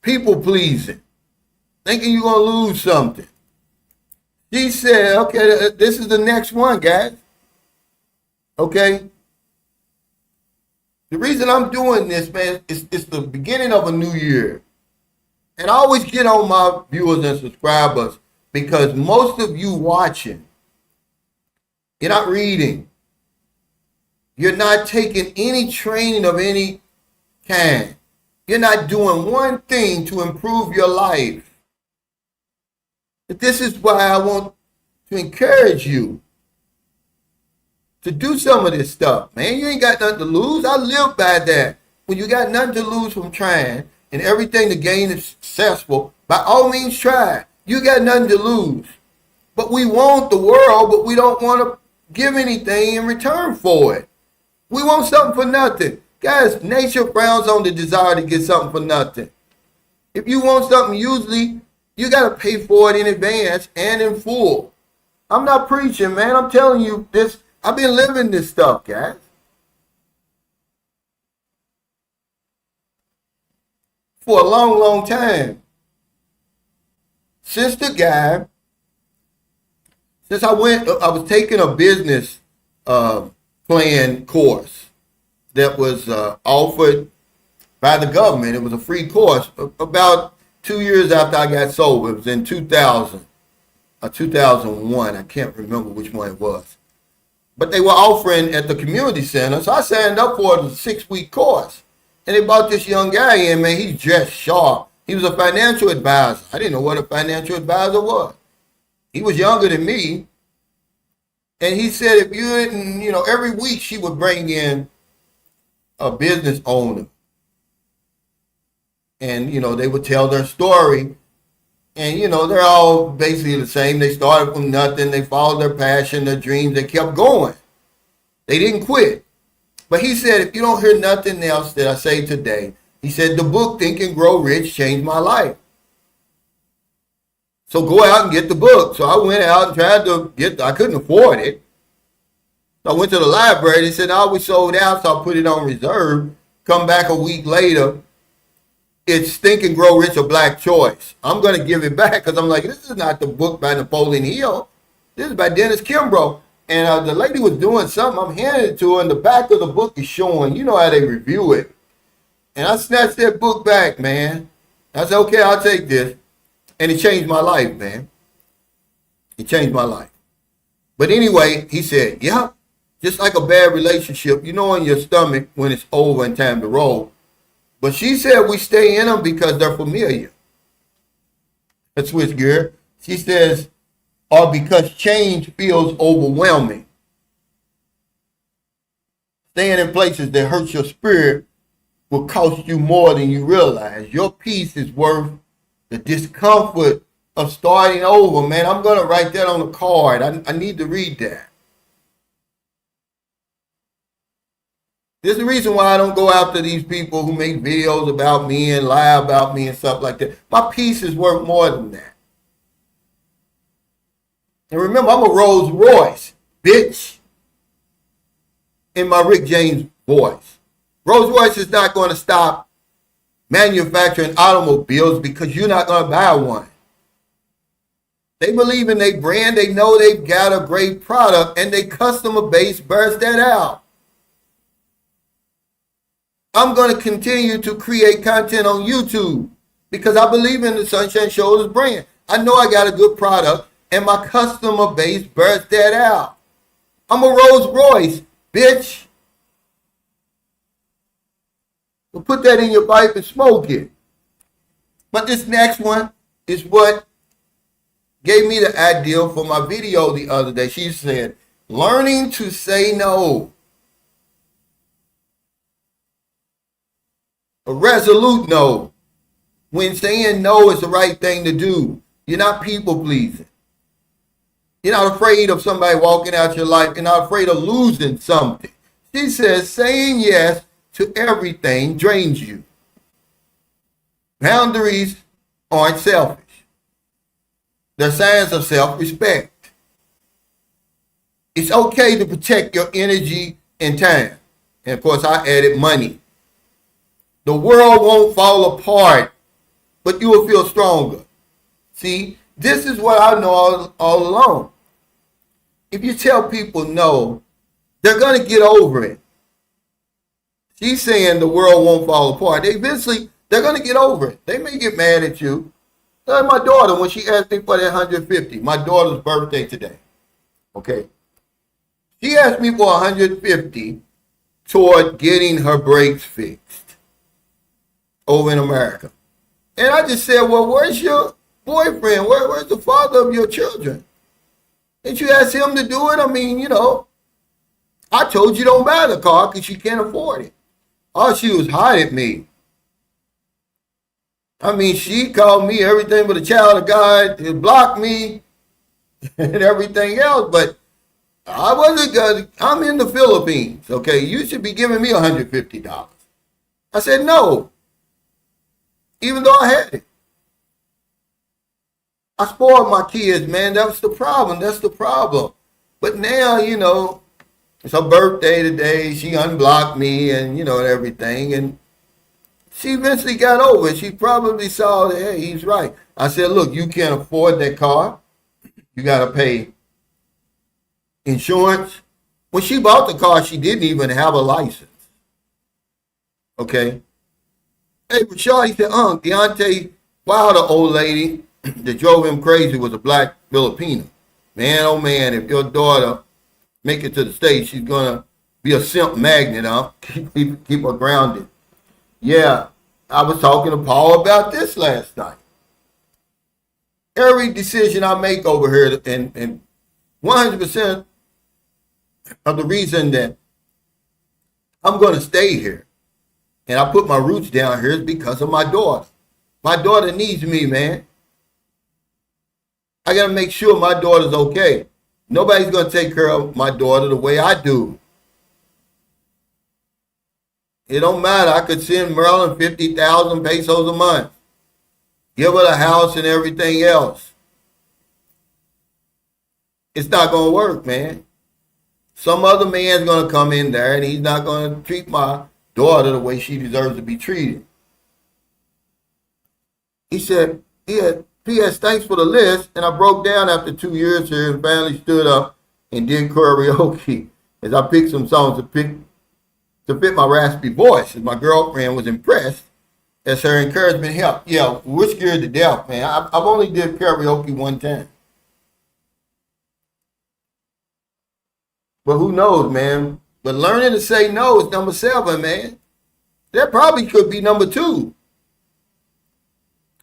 People pleasing. Thinking you're going to lose something. She said, okay, this is the next one, guys. Okay? The reason I'm doing this, man, is it's the beginning of a new year. And I always get on my viewers and subscribers because most of you watching, you're not reading. You're not taking any training of any kind. You're not doing one thing to improve your life. But this is why I want to encourage you to do some of this stuff, man. You ain't got nothing to lose. I live by that. When you got nothing to lose from trying and everything to gain is successful, by all means try. You got nothing to lose. But we want the world, but we don't want to give anything in return for it. We want something for nothing. Guys, nature frowns on the desire to get something for nothing. If you want something, usually you got to pay for it in advance and in full. I'm not preaching, man. I'm telling you this. I've been living this stuff, guys. For a long, long time. Since I was taking a business plan course. that was offered by the government. It was a free course about 2 years after I got sober. It was in 2000 or 2001. I can't remember which one it was. But they were offering at the community center. So I signed up for it. It was a 6-week course. And they brought this young guy in, man. He's dressed sharp. He was a financial advisor. I didn't know what a financial advisor was. He was younger than me. And he said if you didn't, every week she would bring in a business owner. And, they would tell their story. And, they're all basically the same. They started from nothing. They followed their passion, their dreams. They kept going. They didn't quit. But he said, if you don't hear nothing else that I say today, he said, the book Think and Grow Rich changed my life. So go out and get the book. So I went out and tried to I couldn't afford it. So I went to the library. They said, we sold out. So I put it on reserve. Come back a week later. It's Think and Grow Rich, a Black Choice. I'm going to give it back because I'm like, this is not the book by Napoleon Hill. This is by Dennis Kimbrough. And the lady was doing something. I'm handing it to her, and the back of the book is showing, how they review it. And I snatched that book back, man. I said, okay, I'll take this. And it changed my life, man. It changed my life. But anyway, he said, yeah, just like a bad relationship, in your stomach when it's over and time to roll. But she said we stay in them because they're familiar. Let's switch gear. She says, or because change feels overwhelming. Staying in places that hurt your spirit will cost you more than you realize. Your peace is worth the discomfort of starting over, man. I'm going to write that on the card. I need to read that. There's the reason why I don't go after these people who make videos about me and lie about me and stuff like that. My peace is worth more than that. And remember, I'm a Rolls Royce, bitch, in my Rick James voice. Rolls Royce is not going to stop manufacturing automobiles because you're not going to buy one. They believe in their brand. They know they've got a great product, and their customer base bears that out. I'm going to continue to create content on YouTube because I believe in the Sunshine Shoulders brand. I know I got a good product, and my customer base bears that out. I'm a Rolls Royce, bitch. So put that in your pipe and smoke it. But this next one is what gave me the idea for my video the other day. She said, learning to say no. A resolute no. When saying no is the right thing to do. You're not people pleasing. You're not afraid of somebody walking out your life. You're not afraid of losing something. She says saying yes to everything drains you. Boundaries aren't selfish. They're signs of self-respect. It's okay to protect your energy and time. And of course, I added money. The world won't fall apart, but you will feel stronger. See, this is what I know all along. If you tell people no, they're going to get over it. She's saying the world won't fall apart. They're going to get over it. They may get mad at you. Like my daughter, when she asked me for that 150, my daughter's birthday today. Okay. She asked me for 150 toward getting her brakes fixed over in America. And I just said, well, where's your boyfriend? Where's the father of your children? Didn't you ask him to do it? I mean, I told you don't buy the car because you can't afford it. Oh, she was hot at me. I mean, she called me everything but a child of God, and blocked me and everything else. But I wasn't good. I'm in the Philippines, okay? You should be giving me $150. I said, no. Even though I had it. I spoiled my kids, man. That was the problem. That's the problem. But now, it's her birthday today. She unblocked me and, and everything. And she eventually got over it. She probably saw that, hey, he's right. I said, look, you can't afford that car. You got to pay insurance. When she bought the car, she didn't even have a license. Okay. Hey, Rashad, he said, Deontay Wilder, old lady that drove him crazy was a black Filipino. Man, oh man, if your daughter make it to the stage, she's gonna be a simp magnet, huh? Keep her grounded. Yeah, I was talking to Paul about this last night. Every decision I make over here, and 100% of the reason that I'm going to stay here and I put my roots down here is because of my daughter. My daughter needs me, man. I got to make sure my daughter's okay. Nobody's going to take care of my daughter the way I do. It don't matter. I could send Maryland 50,000 pesos a month. Give her the house and everything else. It's not going to work, man. Some other man's going to come in there and he's not going to treat my daughter the way she deserves to be treated. He said, P.S. thanks for the list. And I broke down after 2 years here and finally stood up and did karaoke as I picked some songs to fit my raspy voice. And my girlfriend was impressed as her encouragement helped. Yeah, we're scared to death, man. I've only did karaoke one time. But who knows, man? But learning to say no is number 7, man. That probably could be number 2.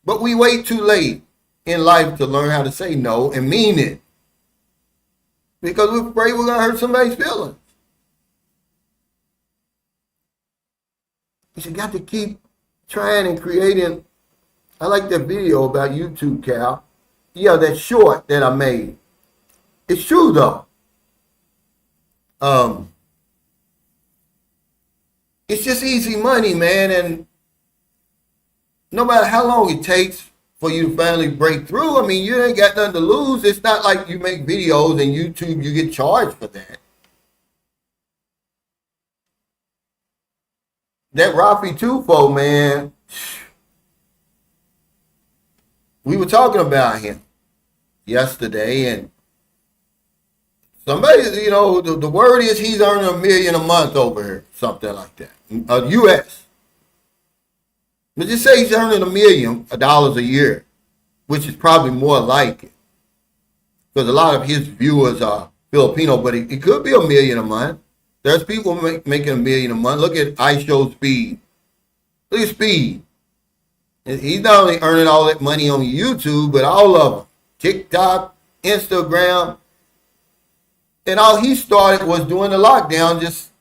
But we wait too late in life to learn how to say no and mean it. Because we're afraid we're going to hurt somebody's feelings. You got to keep trying and creating. I like that video about YouTube, Cal. Yeah, that short that I made. It's true, though. It's just easy money, man, and no matter how long it takes for you to finally break through, I mean, you ain't got nothing to lose. It's not like you make videos and YouTube, you get charged for that. That Rafi Tufo, man, we were talking about him yesterday, and somebody, you know, the word is he's earning $1 million a month over here, something like that, U.S. But just say he's earning $1 million a year, which is probably more like it, because a lot of his viewers are Filipino, but it could be $1 million a month. There's people making $1 million a month. Look at iShow Speed. Look at Speed. He's not only earning all that money on YouTube, but all of them. TikTok, Instagram. And all he started was doing the lockdown, just,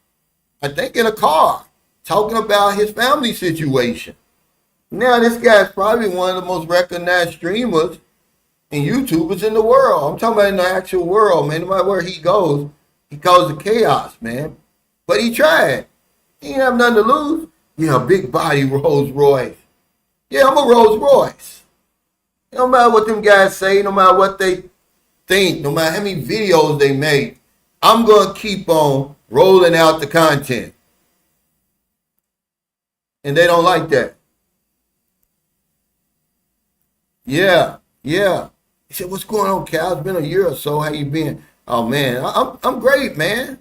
I think, in a car, talking about his family situation. Now this guy's probably one of the most recognized streamers and YouTubers in the world. I'm talking about in the actual world, man. No matter where he goes, he causes chaos, man. But he tried. He didn't have nothing to lose. Yeah, big body Rolls Royce. Yeah, I'm a Rolls Royce. No matter what them guys say, no matter what they think, no matter how many videos they make, I'm going to keep on rolling out the content. And they don't like that. Yeah. He said, what's going on, Cal? It's been a year or so. How you been? Oh, man, I'm great, man.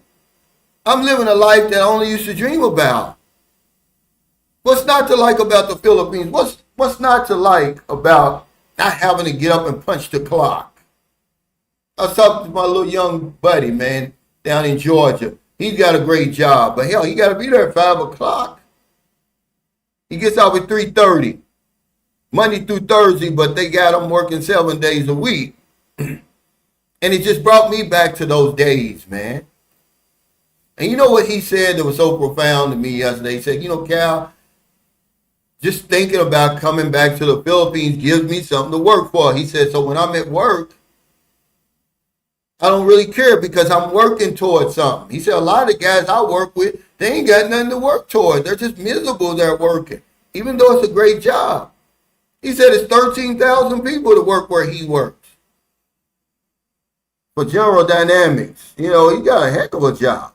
I'm living a life that I only used to dream about. What's not to like about the Philippines? What's not to like about not having to get up and punch the clock? I was talking to my little young buddy, man, down in Georgia. He's got a great job, but hell, he got to be there at 5 o'clock. He gets out at 3:30, Monday through Thursday, but they got him working 7 days a week. And it just brought me back to those days, man. And you know what he said that was so profound to me yesterday? He said, you know, Cal, just thinking about coming back to the Philippines gives me something to work for. He said, so when I'm at work, I don't really care because I'm working towards something. He said, a lot of the guys I work with, they ain't got nothing to work towards. They're just miserable there working, even though it's a great job. He said it's 13,000 people to work where he works. For General Dynamics, you know, he got a heck of a job.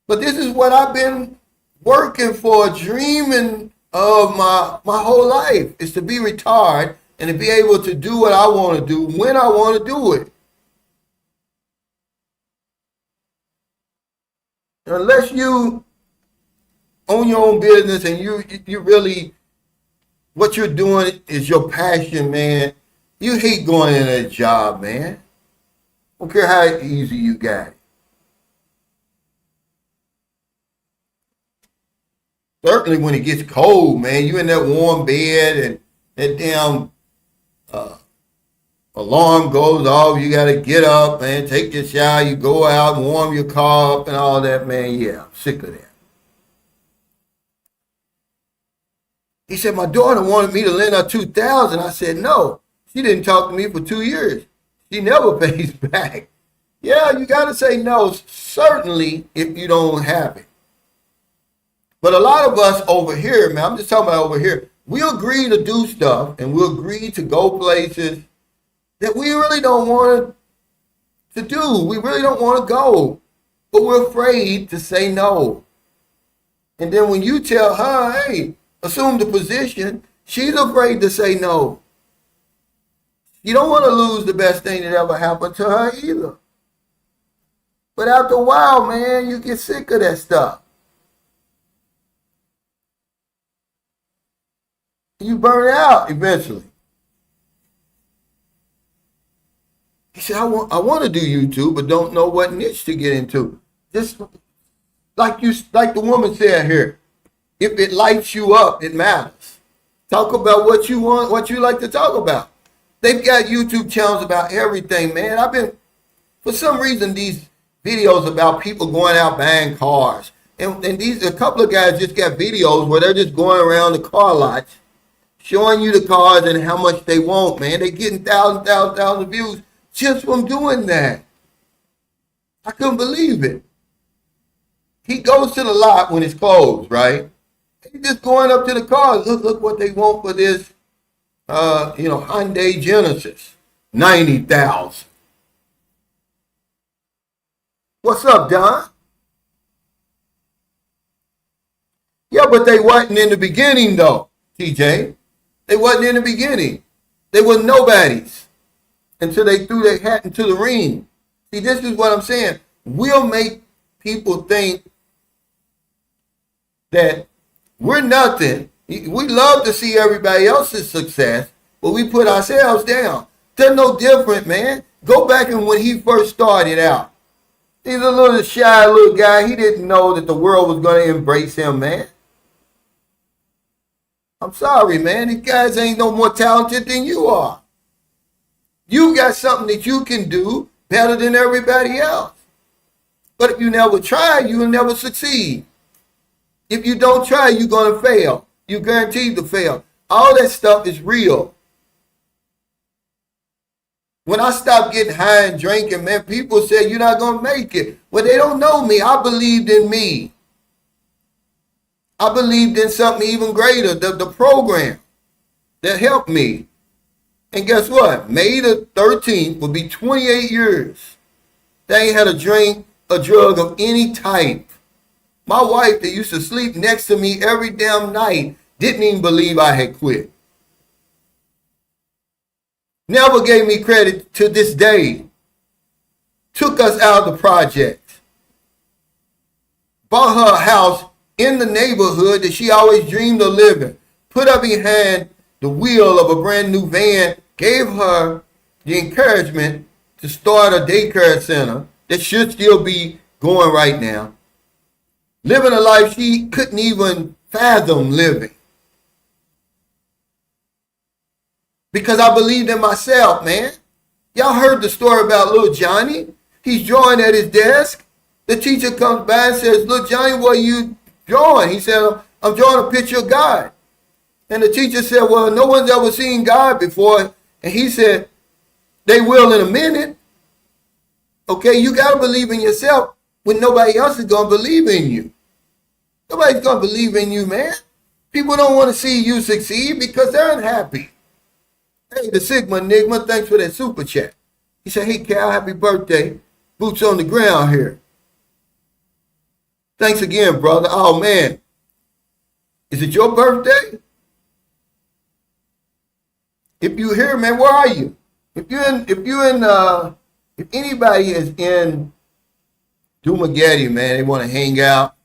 But this is what I've been working for, dreaming of my whole life, is to be retired and to be able to do what I want to do when I want to do it. Unless you own your own business and you really, what you're doing is your passion, man. You hate going in a job, man. Don't care how easy you got it. Certainly when it gets cold, man, you in that warm bed and that damn alarm goes off, you gotta get up, man, take your shower, you go out and warm your car up and all that, man. Yeah, I'm sick of that. He said, my daughter wanted me to lend her $2,000. I said, no. She didn't talk to me for 2 years. She never pays back. Yeah, you got to say no, certainly, if you don't have it. But a lot of us over here, man, I'm just talking about over here, we agree to do stuff and we agree to go places that we really don't want to do. We really don't want to go. But we're afraid to say no. And then when you tell her, hey, assume the position, she's afraid to say no. You don't want to lose the best thing that ever happened to her either. But after a while, man, you get sick of that stuff. You burn out eventually. He said, I want to do YouTube, but don't know what niche to get into. Just like the woman said here, if it lights you up, it matters. Talk about what you want, what you like to talk about. They've got YouTube channels about everything, man. For some reason, these videos about people going out buying cars. And a couple of guys just got videos where they're just going around the car lots, showing you the cars and how much they want, man. They're getting thousands of views just from doing that. I couldn't believe it. He goes to the lot when it's closed, right? He's just going up to the cars. Look what they want for this, Hyundai Genesis, $90,000. What's up, Don? Yeah, but they wasn't in the beginning, though, TJ. They wasn't in the beginning. They were nobodies until they threw their hat into the ring. See, this is what I'm saying. We'll make people think that we're nothing. We love to see everybody else's success, but we put ourselves down. They're no different, man. Go back and when he first started out. He's a little shy little guy. He didn't know that the world was going to embrace him, man. I'm sorry, man. These guys ain't no more talented than you are. You got something that you can do better than everybody else. But if you never try, you will never succeed. If you don't try, you're going to fail. You're guaranteed to fail. All that stuff is real. When I stopped getting high and drinking, man, people said, you're not going to make it. Well, they don't know me. I believed in me. I believed in something even greater, the program that helped me. And guess what? May the 13th will be 28 years. They ain't had a drink, a drug of any type. My wife that used to sleep next to me every damn night didn't even believe I had quit. Never gave me credit to this day. Took us out of the project. Bought her a house in the neighborhood that she always dreamed of living. Put her behind the wheel of a brand new van. Gave her the encouragement to start a daycare center that should still be going right now. Living a life she couldn't even fathom living. Because I believed in myself, man. Y'all heard the story about little Johnny? He's drawing at his desk. The teacher comes by and says, look, Johnny, what are you drawing? He said, I'm drawing a picture of God. And the teacher said, well, no one's ever seen God before. And he said, they will in a minute. Okay, you got to believe in yourself when nobody else is going to believe in you. Nobody's going to believe in you, man. People don't want to see you succeed because they're unhappy. Hey, the Sigma Enigma, thanks for that super chat. He said, hey, Cal, happy birthday. Boots on the ground here. Thanks again, brother. Oh, man. Is it your birthday? If you're here, man, where are you? If anybody is in Dumagetti, man, they want to hang out.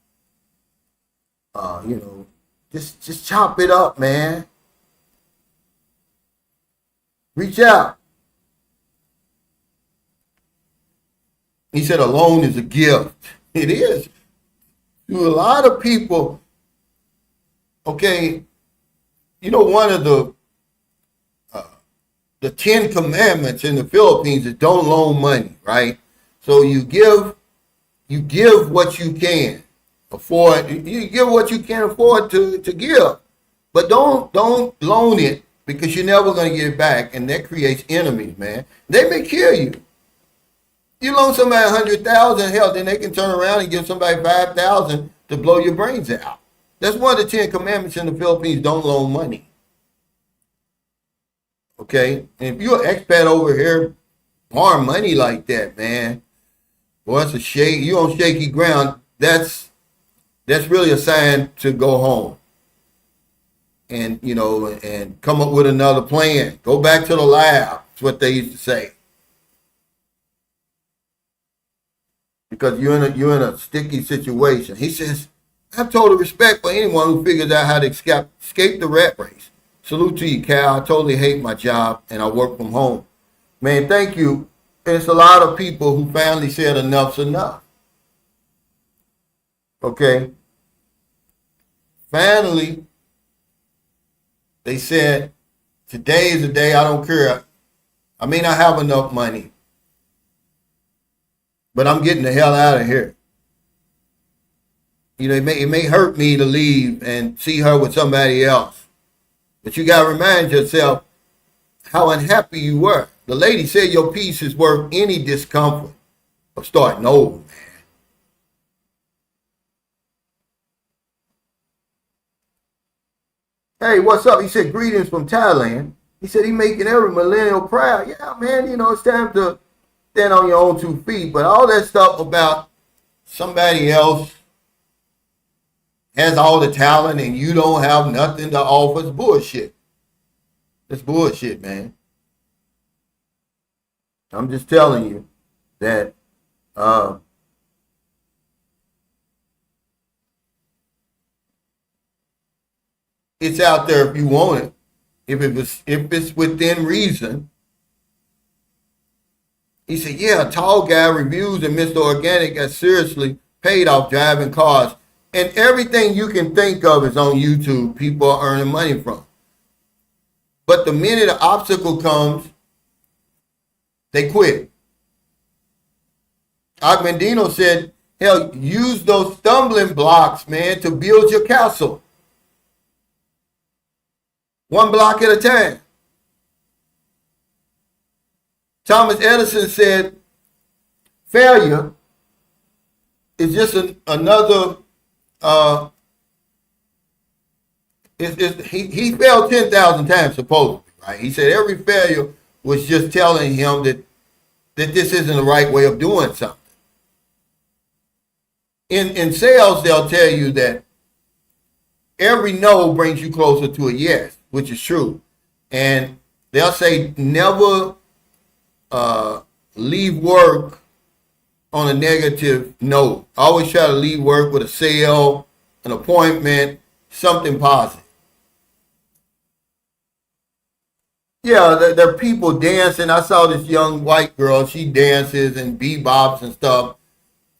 You know, just chop it up, man. Reach out. He said a loan is a gift. It is. To a lot of people, okay, you know, one of the 10 commandments in the Philippines is don't loan money, right? So you give what you can afford. You give what you can afford to give, but don't loan it because you're never going to get it back, and that creates enemies, man. They may kill you. You loan somebody 100,000, hell, then they can turn around and give somebody 5,000 to blow your brains out. That's one of the 10 commandments in the Philippines. Don't loan money. Okay, and if you're an expat over here, borrowing money like that, man, boy, it's you on shaky ground. That's really a sign to go home. And, you know, and come up with another plan. Go back to the lab. That's what they used to say. Because you're in a sticky situation. He says, I have total respect for anyone who figures out how to escape the rat race. Salute to you, Cal. I totally hate my job and I work from home. Man, thank you. It's a lot of people who finally said enough's enough. Okay. Finally, they said, today is the day. I don't care. I may not have enough money, but I'm getting the hell out of here. You know, it may hurt me to leave and see her with somebody else. But you got to remind yourself how unhappy you were. The lady said your peace is worth any discomfort of starting over, man. Hey, what's up? He said, greetings from Thailand. He said he making every millennial proud. Yeah, man, you know, it's time to stand on your own 2 feet. But all that stuff about somebody else has all the talent and you don't have nothing to offer is bullshit. It's bullshit, man. I'm just telling you that it's out there if you want it. If it's within reason. He said, yeah, a tall guy reviews and Mr. Organic got seriously paid off driving cars. And everything you can think of is on YouTube. People are earning money from. But the minute an obstacle comes, they quit. Agmendino said, hell, use those stumbling blocks, man, to build your castle. 1 block at a time. Thomas Edison said, failure is just another, he failed 10,000 times, supposedly, right? He said every failure was just telling him that this isn't the right way of doing something. In sales, they'll tell you that every no brings you closer to a yes, which is true. And they'll say never leave work on a negative note. Always try to leave work with a sale, an appointment, something positive. Yeah, there are people dancing. I saw this young white girl. She dances and bebops and stuff.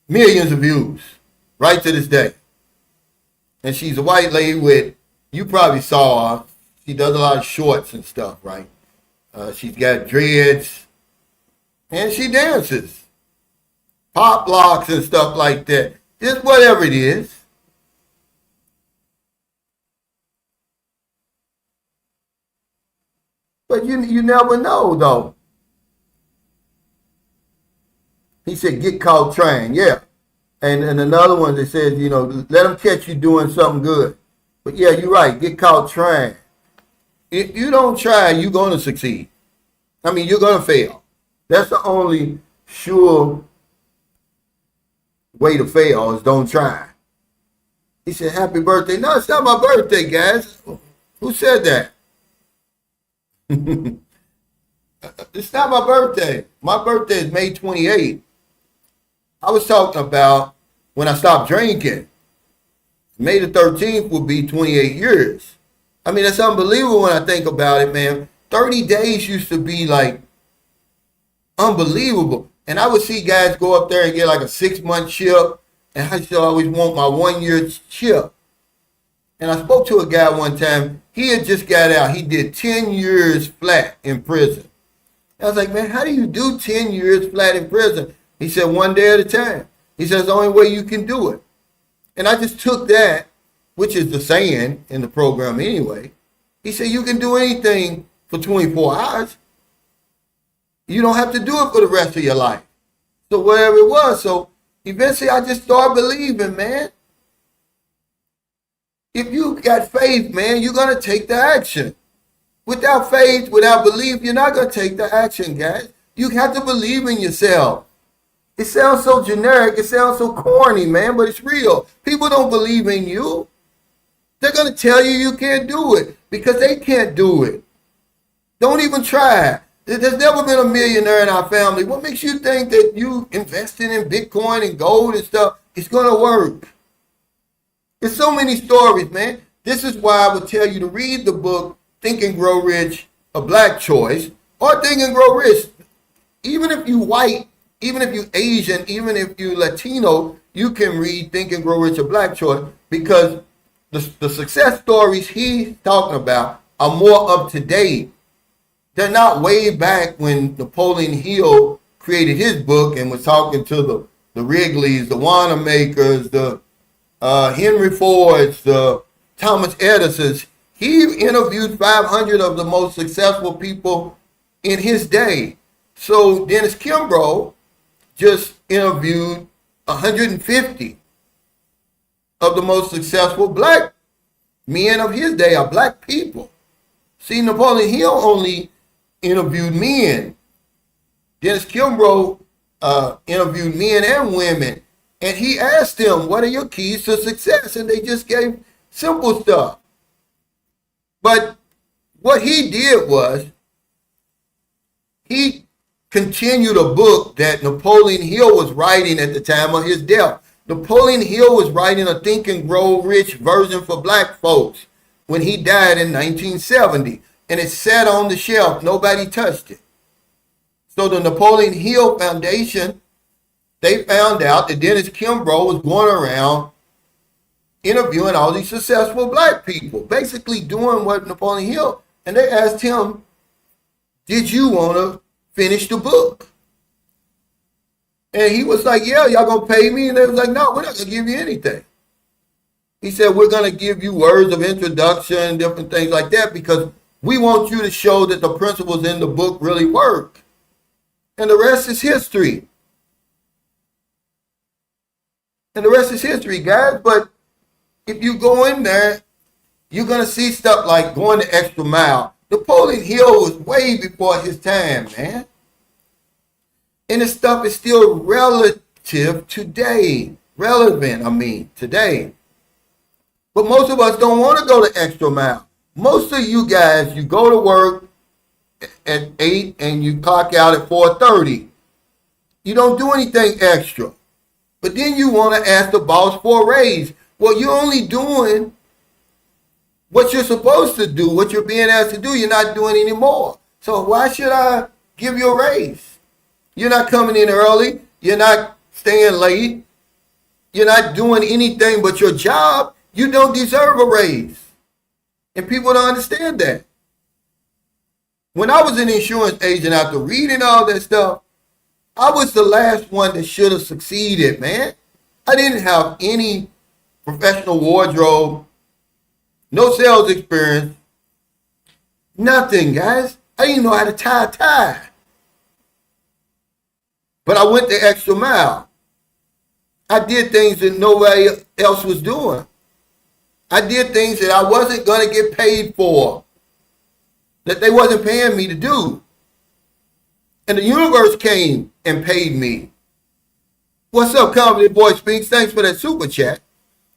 Millions of views right to this day. And she's a white lady with, you probably saw her. She does a lot of shorts and stuff, right? She's got dreads. And she dances. Pop locks and stuff like that. Just whatever it is. But you never know, though. He said, get caught trying. Yeah. And another one that says, you know, let them catch you doing something good. But yeah, you're right. Get caught trying. If you don't try, you're going to succeed. I mean, you're going to fail. That's the only sure way to fail is don't try. He said, happy birthday. No, it's not my birthday, guys. Who said that? It's not my birthday. My birthday is May 28th. I was talking about when I stopped drinking. May the 13th will be 28 years. I mean, that's unbelievable when I think about it, man. 30 days used to be like unbelievable. And I would see guys go up there and get like a 6-month chip. And I used to always want my 1-year chip. And I spoke to a guy one time. He had just got out. He did 10 years flat in prison. I was like, man, how do you do 10 years flat in prison? He said, one day at a time. He says, the only way you can do it. And I just took that, which is the saying in the program anyway. He said, you can do anything for 24 hours. You don't have to do it for the rest of your life. So whatever it was. So eventually I just started believing, man. If you got faith, man, you're going to take the action. Without faith, without belief, you're not going to take the action, guys. You have to believe in yourself. It sounds so generic. It sounds so corny, man, but it's real. People don't believe in you. They're going to tell you can't do it because they can't do it. Don't even try. There's never been a millionaire in our family. What makes you think that you investing in Bitcoin and gold and stuff is going to work? There's so many stories, man. This is why I would tell you to read the book, Think and Grow Rich, A Black Choice, or Think and Grow Rich. Even if you white, even if you Asian, even if you Latino, you can read Think and Grow Rich, A Black Choice, because the success stories he's talking about are more up to date. They're not way back when Napoleon Hill created his book and was talking to the Wrigleys, the Wanamakers, the Henry Fords, the Thomas Edisons. He interviewed 500 of the most successful people in his day. So Dennis Kimbro just interviewed 150 of the most successful black men of his day, or black people. See, Napoleon Hill only interviewed men. Dennis Kimbro interviewed men and women. And he asked them, what are your keys to success? And they just gave simple stuff. But what he did was, he continued a book that Napoleon Hill was writing at the time of his death. Napoleon Hill was writing a Think and Grow Rich version for black folks when he died in 1970. And it sat on the shelf. Nobody touched it. So the Napoleon Hill Foundation, they found out that Dennis Kimbro was going around interviewing all these successful black people, basically doing what Napoleon Hill, and they asked him, did you want to finish the book? And he was like, yeah, y'all gonna pay me? And they was like, no, we're not gonna give you anything. He said, we're gonna give you words of introduction, different things like that, because we want you to show that the principles in the book really work. And the rest is history. And the rest is history, guys. But if you go in there, you're going to see stuff like going the extra mile. Napoleon Hill was way before his time, man. And this stuff is still relative today. Relevant, today. But most of us don't want to go the extra mile. Most of you guys, you go to work at 8 and you clock out at 4:30. You don't do anything extra. But then you want to ask the boss for a raise. Well, you're only doing what you're supposed to do, what you're being asked to do. You're not doing anymore. So why should I give you a raise? You're not coming in early. You're not staying late. You're not doing anything but your job. You don't deserve a raise. And people don't understand that. When I was an insurance agent, after reading all that stuff, I was the last one that should have succeeded, man. I didn't have any professional wardrobe, no sales experience, nothing, guys. I didn't know how to tie a tie. But I went the extra mile. I did things that nobody else was doing. I did things that I wasn't going to get paid for, that they wasn't paying me to do. And the universe came and paid me. What's up, Confident Boy Speaks? Thanks for that super chat.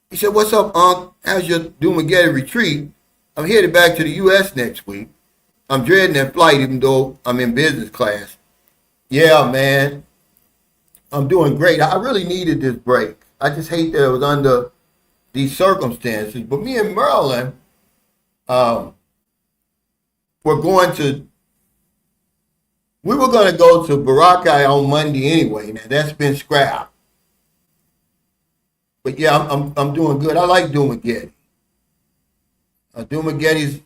He said, what's up, Unc? How's your Dumageddon retreat? I'm headed back to the U.S. next week. I'm dreading that flight even though I'm in business class. Yeah, man. I'm doing great. I really needed this break. I just hate that it was under these circumstances. But me and Merlin, we're going to we were going to go to Boracay on Monday anyway. Now that's been scrapped. But yeah, I'm doing good. I like Dumaguete. Dumaguete's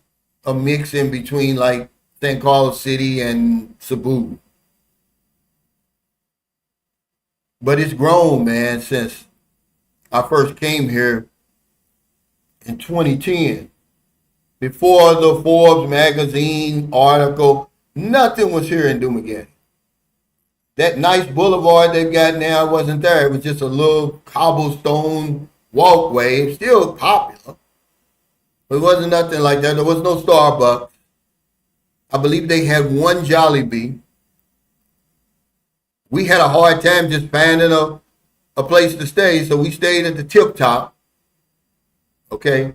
a mix in between like San Carlos City and Cebu. But it's grown, man, since I first came here in 2010. Before the Forbes magazine article, nothing was here in Dumaguete. That nice boulevard they've got now wasn't there. It was just a little cobblestone walkway. It's still popular. But it wasn't nothing like that. There was no Starbucks. I believe they had one Jollibee. We had a hard time just finding a place to stay, so we stayed at the Tip Top. Okay.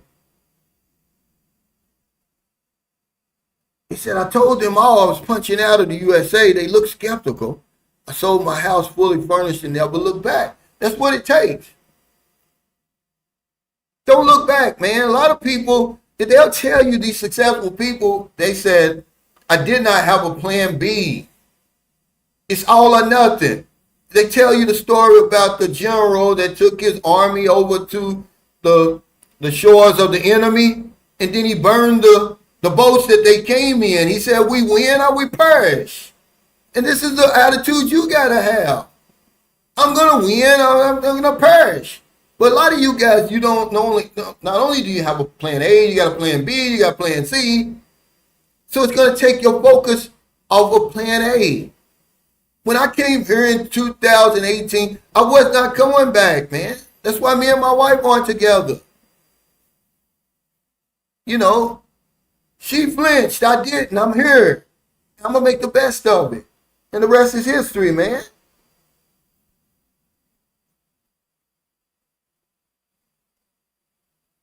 He said, I told them all I was punching out of the USA. They looked skeptical. I sold my house fully furnished and never looked back. That's what it takes. Don't look back, man. A lot of people, they'll tell you, these successful people, they said, I did not have a plan B. It's all or nothing. They tell you the story about the general that took his army over to the shores of the enemy, and then he burned the boats that they came in. He said, we win or we perish. And this is the attitude you got to have. I'm going to win or I'm going to perish. But a lot of you guys, you don't not only do you have a plan A, you got a plan B, you got a plan C. So it's going to take your focus off of plan A. When I came here in 2018, I was not going back, man. That's why me and my wife aren't together. You know, she flinched. I didn't. I'm here. I'm going to make the best of it. And the rest is history, man.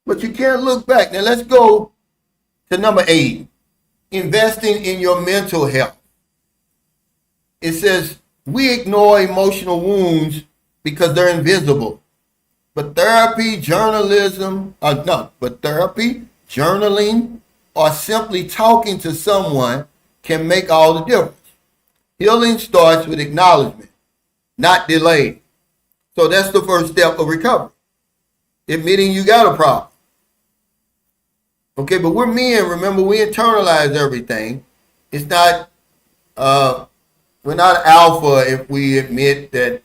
But you can't look back. Now let's go to number 8. Investing in your mental health. It says, we ignore emotional wounds because they're invisible. But therapy, journalism, journaling, or simply talking to someone can make all the difference. Healing starts with acknowledgement, not delay. So that's the first step of recovery. Admitting you got a problem. Okay, but we're men, remember, we internalize everything. It's not, we're not alpha if we admit that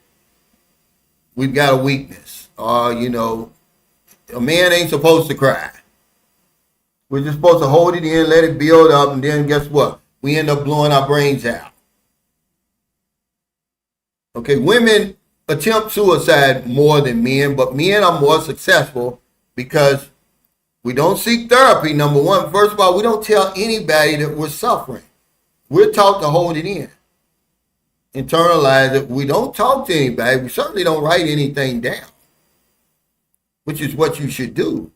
we've got a weakness. Or, a man ain't supposed to cry. We're just supposed to hold it in, let it build up, and then guess what? We end up blowing our brains out. Okay, women attempt suicide more than men, but men are more successful because we don't seek therapy, number one. First of all, we don't tell anybody that we're suffering. We're taught to hold it in. Internalize it. We don't talk to anybody. We certainly don't write anything down, which is what you should do.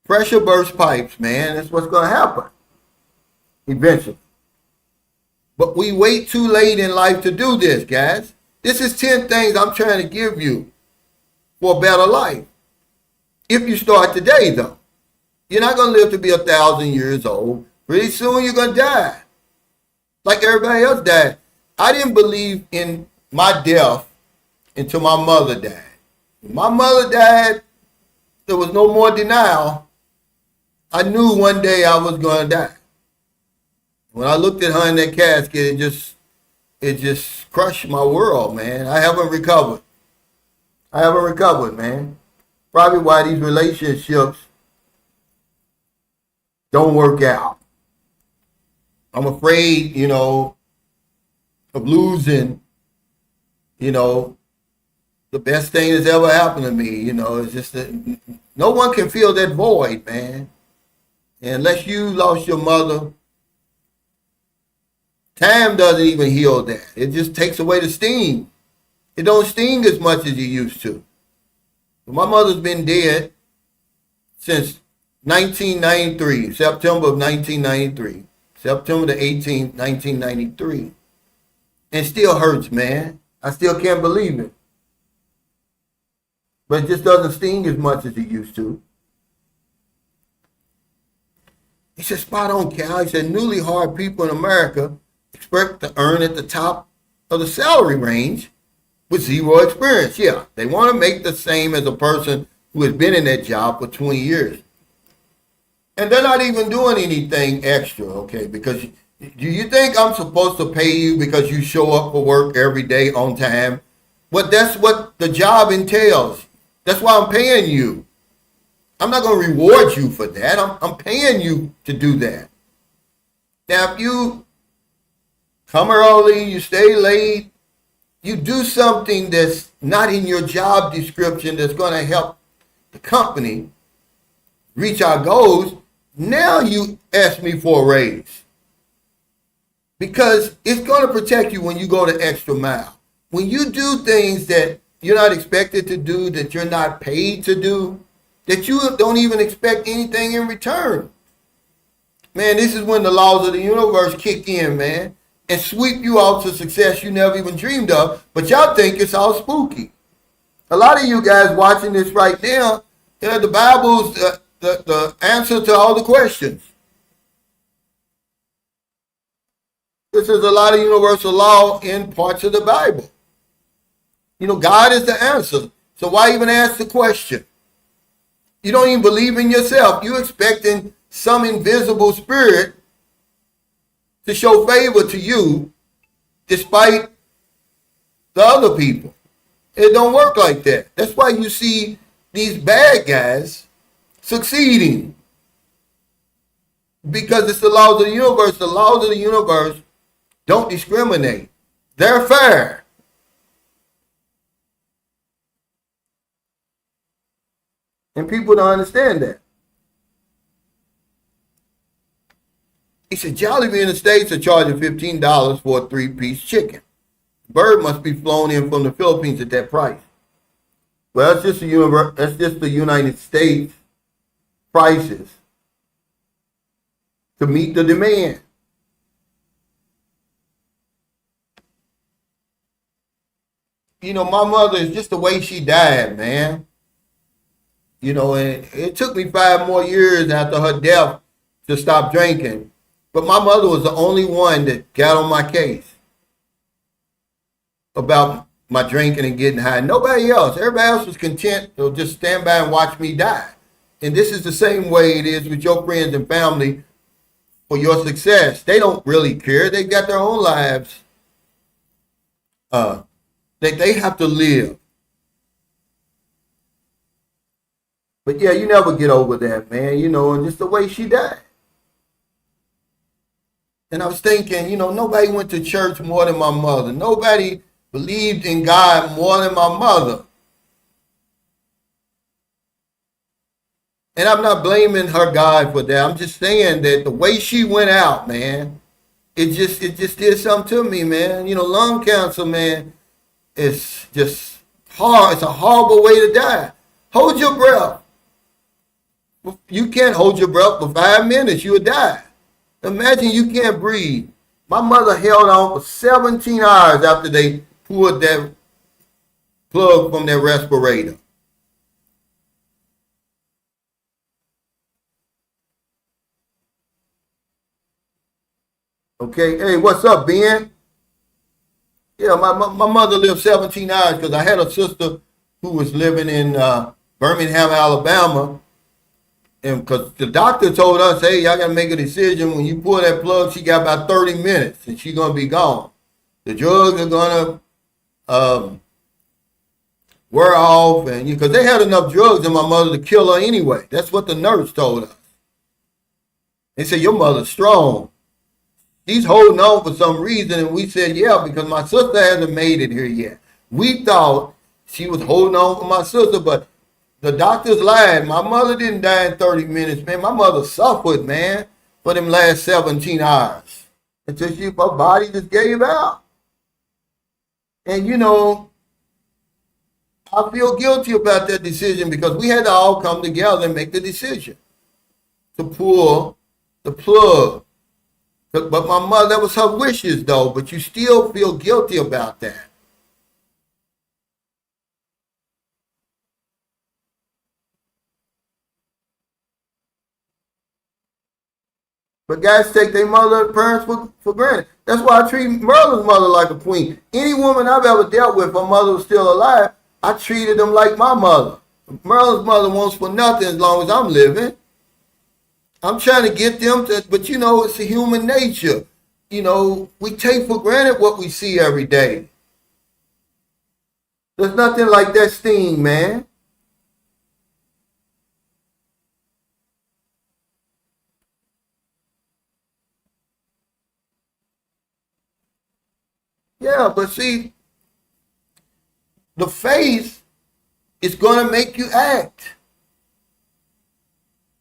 Pressure burst pipes, man. That's what's going to happen eventually. But we wait too late in life to do this, guys. This is 10 things I'm trying to give you for a better life. If you start today, though, you're not going to live to be 1,000 years old. Pretty soon you're going to die. Like everybody else died. I didn't believe in my death until my mother died. When my mother died, there was no more denial. I knew one day I was going to die. When I looked at her in that casket, it just crushed my world, man. I haven't recovered. Man. Probably why these relationships don't work out. I'm afraid, of losing, the best thing that's ever happened to me. It's just that no one can fill that void, man. And unless you lost your mother, time doesn't even heal that. It just takes away the sting. It don't sting as much as it used to. My mother's been dead since 1993, September of 1993, September the 18th, 1993. And still hurts, man. I still can't believe it. But it just doesn't sting as much as it used to. He said, spot on, Cal. He said, newly hard people in America expect to earn at the top of the salary range with zero experience. Yeah, they want to make the same as a person who has been in that job for 20 years. And they're not even doing anything extra, okay? Because do you think I'm supposed to pay you because you show up for work every day on time? But that's what the job entails. That's why I'm paying you. I'm not going to reward you for that. I'm paying you to do that. Now, if you come early, you stay late, you do something that's not in your job description that's going to help the company reach our goals, now you ask me for a raise. Because it's going to protect you when you go the extra mile. When you do things that you're not expected to do, that you're not paid to do, that you don't even expect anything in return. Man, this is when the laws of the universe kick in, man, and sweep you out to success you never even dreamed of, but y'all think it's all spooky. A lot of you guys watching this right now, the Bible's the answer to all the questions. This is a lot of universal law in parts of the Bible. God is the answer. So why even ask the question? You don't even believe in yourself. You're expecting some invisible spirit to show favor to you despite the other people. It don't work like that. That's why you see these bad guys succeeding. Because it's the laws of the universe. The laws of the universe don't discriminate. They're fair. And people don't understand that. He said, Jollibee in the States are charging $15 for a 3-piece chicken. Bird must be flown in from the Philippines at that price. Well, that's just the United States prices to meet the demand. My mother is just the way she died, man. And it took me 5 more years after her death to stop drinking. But my mother was the only one that got on my case about my drinking and getting high. Nobody else. Everybody else was content to just stand by and watch me die. And this is the same way it is with your friends and family for your success. They don't really care. They got their own lives that they have to live. But yeah, you never get over that, man, and just the way she died. And I was thinking, nobody went to church more than my mother. Nobody believed in God more than my mother. And I'm not blaming her God for that. I'm just saying that the way she went out, man, it just did something to me, man. Lung cancer, man, it's just hard. It's a horrible way to die. Hold your breath. You can't hold your breath for 5 minutes. You'll die. Imagine you can't breathe. My mother held on for 17 hours after they pulled that plug from their respirator. Okay, hey, what's up, Ben? Yeah, my mother lived 17 hours because I had a sister who was living in Birmingham, Alabama. And because the doctor told us, hey, y'all got to make a decision. When you pull that plug, she got about 30 minutes and she's going to be gone. The drugs are going to wear off. And because they had enough drugs in my mother to kill her anyway. That's what the nurse told us. They said, your mother's strong. She's holding on for some reason. And we said, yeah, because my sister hasn't made it here yet. We thought she was holding on for my sister, but the doctors lied. My mother didn't die in 30 minutes, man. My mother suffered, man, for them last 17 hours. Until her body just gave out. And, I feel guilty about that decision because we had to all come together and make the decision to pull the plug. But my mother, that was her wishes though, but you still feel guilty about that. But guys take their mother and parents for granted. That's why I treat Merlin's mother like a queen. Any woman I've ever dealt with, her mother was still alive, I treated them like my mother. Merlin's mother wants for nothing as long as I'm living. I'm trying to get them to, but you know, it's a human nature. You know, we take for granted what we see every day. There's nothing like that sting, man. Yeah, but see, the faith is going to make you act.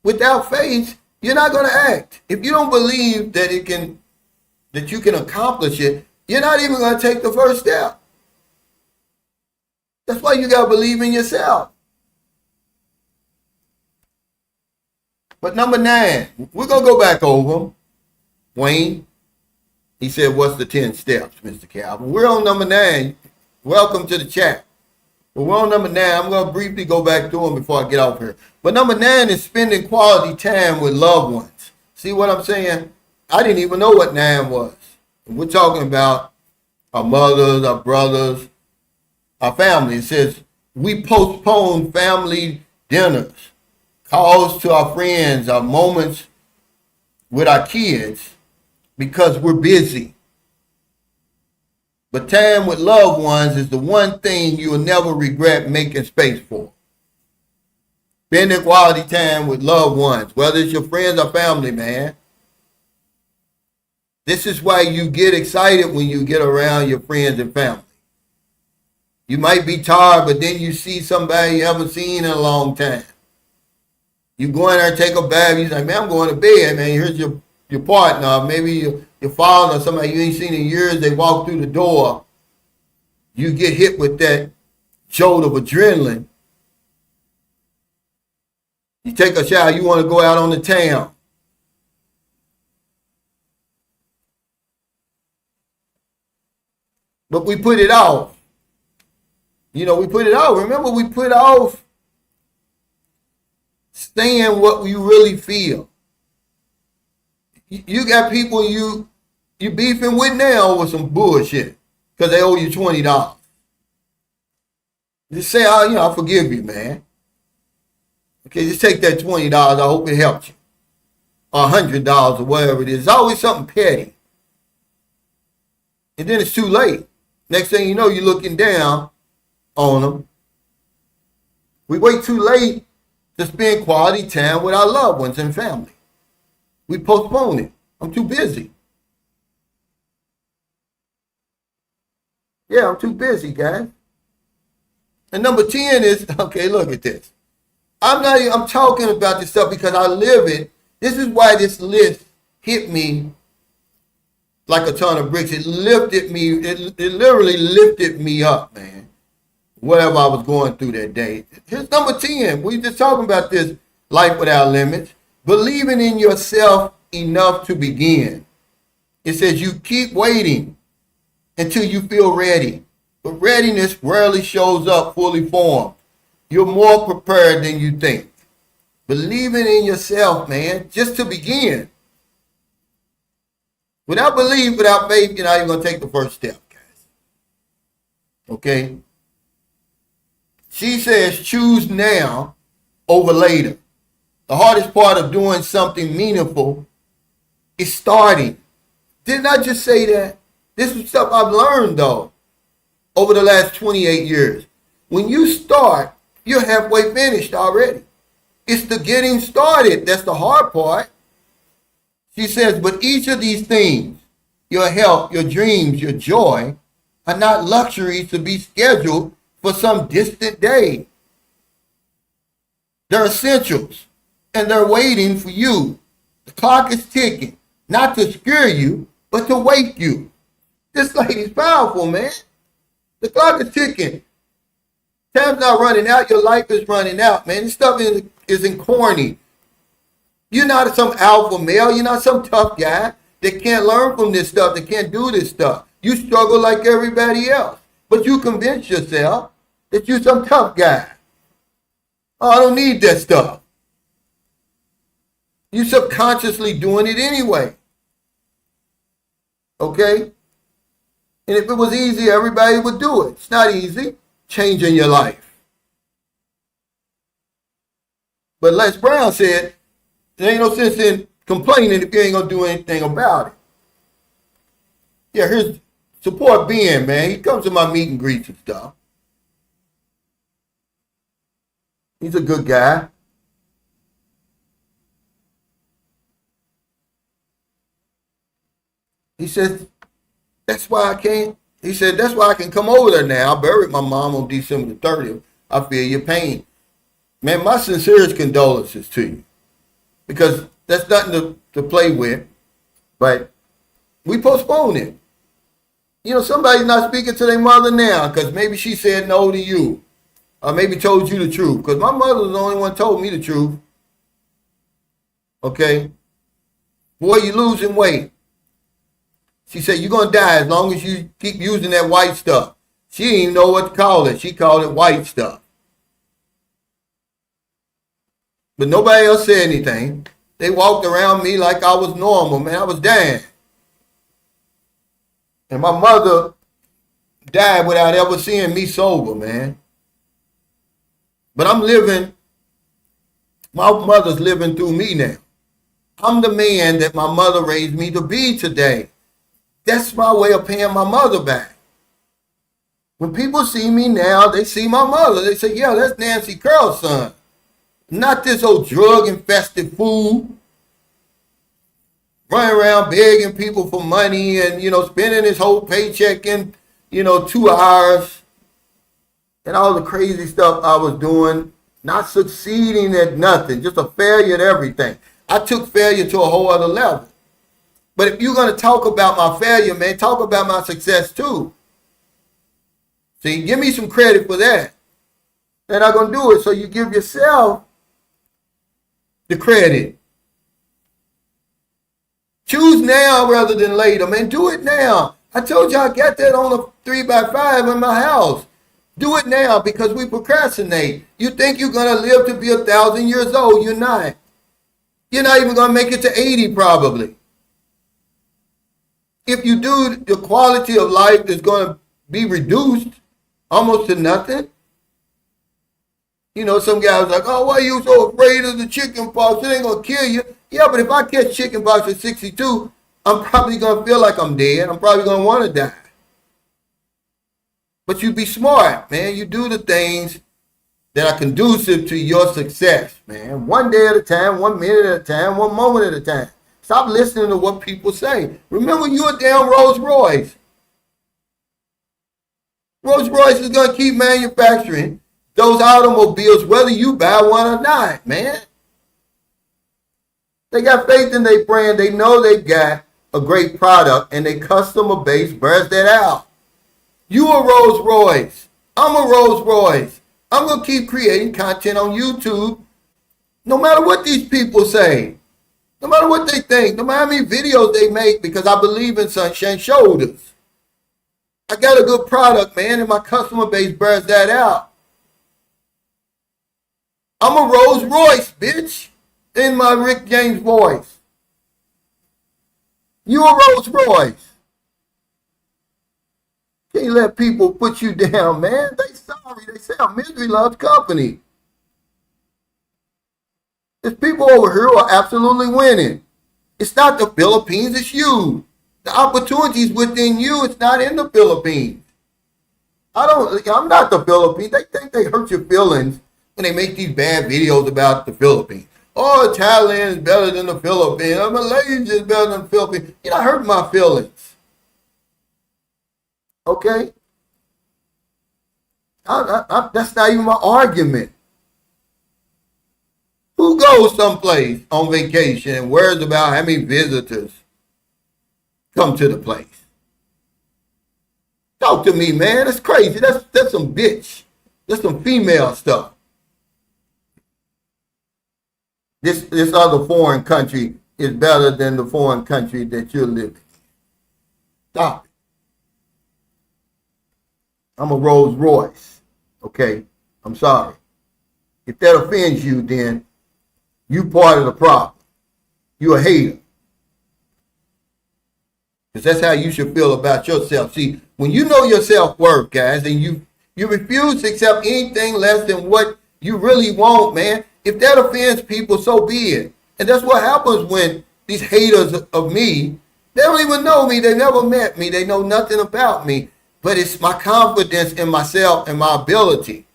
Without faith, you're not going to act. If you don't believe that you can accomplish it, you're not even going to take the first step. That's why you got to believe in yourself. But number 9, we're going to go back over them. Wayne, he said, what's the 10 steps, Mr. Calvin? We're on number 9. Welcome to the chat. Well, we're on number 9. I'm going to briefly go back through them before I get off here. But number 9 is spending quality time with loved ones. See what I'm saying? I didn't even know what 9 was. We're talking about our mothers, our brothers, our family. It says we postpone family dinners, calls to our friends, our moments with our kids because we're busy. But time with loved ones is the one thing you will never regret making space for. Spending quality time with loved ones, whether it's your friends or family, man. This is why you get excited when you get around your friends and family. You might be tired, but then you see somebody you haven't seen in a long time. You go in there and take a bath, you say, man, I'm going to bed, man. Here's your partner, maybe your father or somebody you ain't seen in years, they walk through the door. You get hit with that jolt of adrenaline. You take a shower, you want to go out on the town. But we put it off. You know, we put it off. Remember, we put off saying what we really feel. You got people you beefing with now over some bullshit because they owe you $20. Just say, oh, I forgive you, man. Okay, just take that $20. I hope it helped you. Or $100 or whatever it is. It's always something petty. And then it's too late. Next thing you know, you're looking down on them. We wait too late to spend quality time with our loved ones and family. We postpone it. I'm too busy. Yeah, I'm too busy, guys. And number 10 is, okay, look at this. I'm talking about this stuff because I live it. This is why this list hit me like a ton of bricks. It lifted me, it literally lifted me up, man. Whatever I was going through that day. Here's number 10. We just talking about this life without limits. Believing in yourself enough to begin. It says you keep waiting until you feel ready. But readiness rarely shows up fully formed. You're more prepared than you think. Believing in yourself, man, just to begin. Without belief, without faith, you're not even going to take the first step, guys. Okay? She says choose now over later. The hardest part of doing something meaningful is starting. Didn't I just say that? This is stuff I've learned, though, over the last 28 years. When you start, you're halfway finished already. It's the getting started that's the hard part. She says, but each of these things, your health, your dreams, your joy, are not luxuries to be scheduled for some distant day. They're essentials, and they're waiting for you. The clock is ticking, not to scare you, but to wake you. This lady's powerful, man. The clock is ticking. Time's not running out. Your life is running out, man. This stuff isn't corny. You're not some alpha male. You're not some tough guy. that can't learn from this stuff, that can't do this stuff. You struggle like everybody else. But you convince yourself that you're some tough guy. Oh, I don't need that stuff. You subconsciously doing it anyway. Okay? And if it was easy, everybody would do it. It's not easy. Changing your life. But Les Brown said, there ain't no sense in complaining if you ain't gonna do anything about it. Yeah, here's support Ben, man. He comes to my meet and greets and stuff. He's a good guy. He said, that's why I can't. He said, that's why I can come over there now. I buried my mom on December the 30th. I feel your pain. Man, my sincerest condolences to you. Because that's nothing to play with. But we postponed it. You know, somebody's not speaking to their mother now because maybe she said no to you. Or maybe told you the truth. Because my mother was the only one who told me the truth. Okay? Boy, you losing weight. She said, you're going to die as long as you keep using that white stuff. She didn't even know what to call it. She called it white stuff. But nobody else said anything. They walked around me like I was normal, man. I was dying. And my mother died without ever seeing me sober, man. But I'm living, my mother's living through me now. I'm the man that my mother raised me to be today. That's my way of paying my mother back. When people see me now, they see my mother. They say, yeah, that's Nancy Curl's son. Not this old drug-infested fool running around begging people for money and, you know, spending his whole paycheck in, 2 hours and all the crazy stuff I was doing, not succeeding at nothing, just a failure at everything. I took failure to a whole other level. But if you're going to talk about my failure, man, talk about my success too. See, give me some credit for that. They're not going to do it, so you give yourself the credit. Choose now rather than later, man. Do it now. I told you I got that on a 3x5 in my house. Do it now because we procrastinate. You think you're going to live to be 1,000 years old. You're not. You're not even going to make it to 80 probably. If you do, the quality of life is going to be reduced almost to nothing. You know, some guys like, oh, why are you so afraid of the chicken pox? It ain't going to kill you. Yeah, but if I catch chicken pox at 62, I'm probably going to feel like I'm dead. I'm probably going to want to die. But you be smart, man. You do the things that are conducive to your success, man. One day at a time, 1 minute at a time, 1 moment at a time. Stop listening to what people say. Remember, you're a damn Rolls Royce. Rolls Royce is going to keep manufacturing those automobiles whether you buy one or not, man. They got faith in their brand. They know they got a great product and their customer base bears that out. You a Rolls Royce. I'm a Rolls Royce. I'm going to keep creating content on YouTube no matter what these people say. No matter what they think, no matter how many videos they make, because I believe in Sunshine Shoulders. I got a good product, man, and my customer base bears that out. I'm a Rolls Royce, bitch, in my Rick James voice. You a Rolls Royce. Can't let people put you down, man. They sorry. They say misery loves company. There's people over here who are absolutely winning. It's not the Philippines, it's you. The opportunity is within you. It's not in the Philippines. I'm not the Philippines. They think they hurt your feelings when they make these bad videos about the Philippines. Oh, Thailand is better than the Philippines. Malaysia is better than the Philippines. You're not hurting my feelings. Okay? That's not even my argument. Who goes someplace on vacation and worries about how many visitors come to the place? Talk to me, man. That's crazy. That's some bitch. That's some female stuff. This other foreign country is better than the foreign country that you're living in. Stop it. I'm a Rolls Royce. Okay? I'm sorry. If that offends you, then you part of the problem. You're a hater. Because that's how you should feel about yourself. See, when you know your self-worth, guys, and you refuse to accept anything less than what you really want, man, if that offends people, so be it. And that's what happens when these haters of me, they don't even know me. They never met me. They know nothing about me. But it's my confidence in myself and my ability.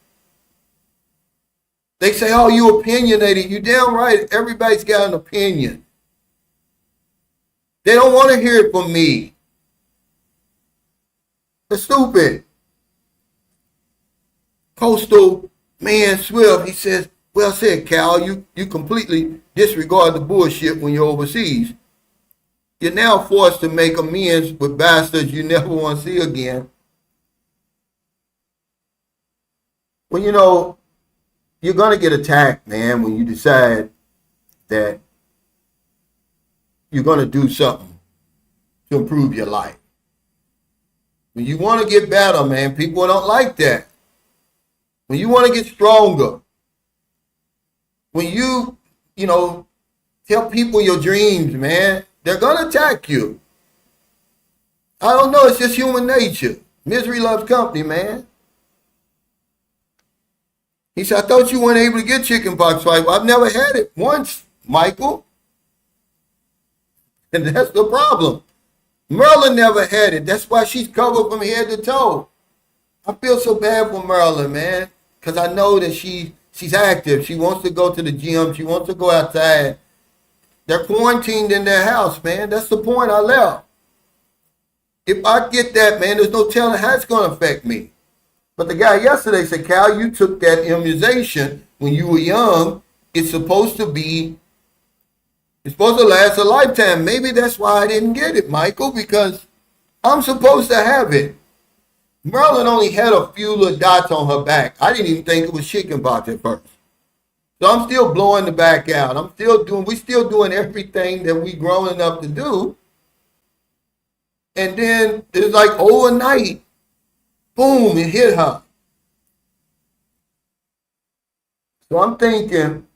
They say, oh, you opinionated. You damn right. Everybody's got an opinion. They don't want to hear it from me. They're stupid. Coastal Man Swift, he says, well said, Cal. You completely disregard the bullshit when you're overseas. You're now forced to make amends with bastards you never want to see again. Well, you know, you're going to get attacked, man, when you decide that you're going to do something to improve your life. When you want to get better, man, people don't like that. When you want to get stronger, when you tell people your dreams, man, they're going to attack you. I don't know, it's just human nature. Misery loves company, man. He said, I thought you weren't able to get chickenpox. I've never had it once, Michael. And that's the problem. Merlin never had it. That's why she's covered from head to toe. I feel so bad for Merlin, man, because I know that she's active. She wants to go to the gym. She wants to go outside. They're quarantined in their house, man. That's the point I left. If I get that, man, there's no telling how it's going to affect me. But the guy yesterday said, Cal, you took that immunization when you were young. It's supposed to last a lifetime. Maybe that's why I didn't get it, Michael, because I'm supposed to have it. Merlin only had a few little dots on her back. I didn't even think it was chickenpox at first. So I'm still blowing the back out. We're still doing everything that we grown up to do. And then it's like overnight, boom, it hit her. So I'm thinking,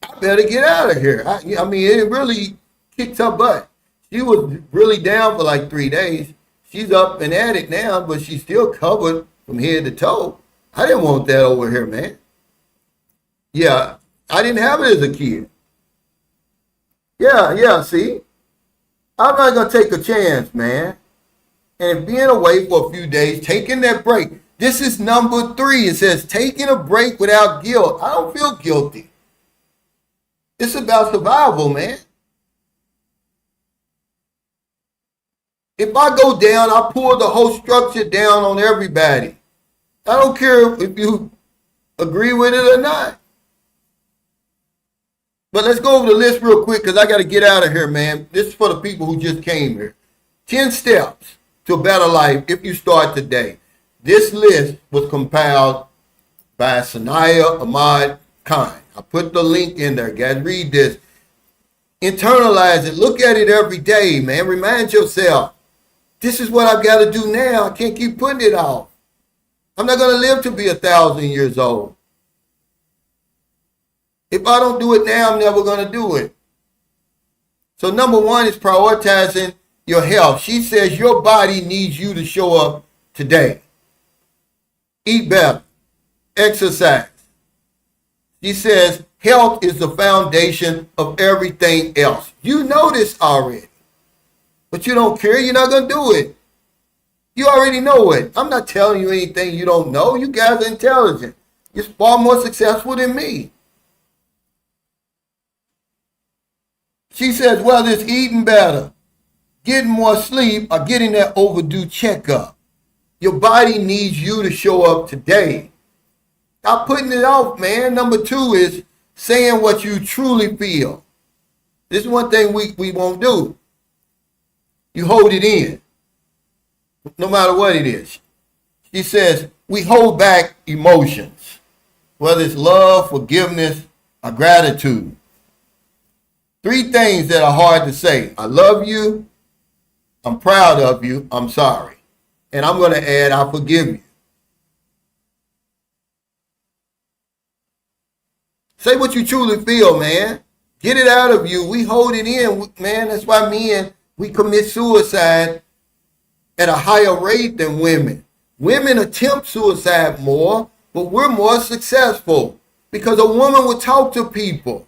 I better get out of here. I mean, it really kicked her butt. She was really down for like 3 days. She's up and at it now, but she's still covered from head to toe. I didn't want that over here, man. Yeah, I didn't have it as a kid. Yeah, see? I'm not going to take a chance, man. And being away for a few days, taking that break. This is number 3. It says, taking a break without guilt. I don't feel guilty. It's about survival, man. If I go down, I pull the whole structure down on everybody. I don't care if you agree with it or not. But let's go over the list real quick because I got to get out of here, man. This is for the people who just came here. 10 steps to a better life if you start today. This list was compiled by Sanaya Ahmad Khan. I put the link in there, guys. Read this. Internalize it. Look at it every day, man. Remind yourself, this is what I've got to do now. I can't keep putting it off. I'm not going to live to be 1,000 years old. If I don't do it now, I'm never going to do it. So number 1 is prioritizing your health. She says your body needs you to show up today. Eat better. Exercise. She says health is the foundation of everything else. You know this already. But you don't care. You're not going to do it. You already know it. I'm not telling you anything you don't know. You guys are intelligent. You're far more successful than me. She says, whether it's eating better, getting more sleep, or getting that overdue checkup, your body needs you to show up today. Stop putting it off, man. Number 2 is saying what you truly feel. This is one thing we won't do. You hold it in, no matter what it is. She says, we hold back emotions, whether it's love, forgiveness, or gratitude. Three things that are hard to say. I love you. I'm proud of you. I'm sorry. And I'm going to add, I forgive you. Say what you truly feel, man. Get it out of you. We hold it in, man. That's why men, we commit suicide at a higher rate than women. Women attempt suicide more, but we're more successful because a woman will talk to people.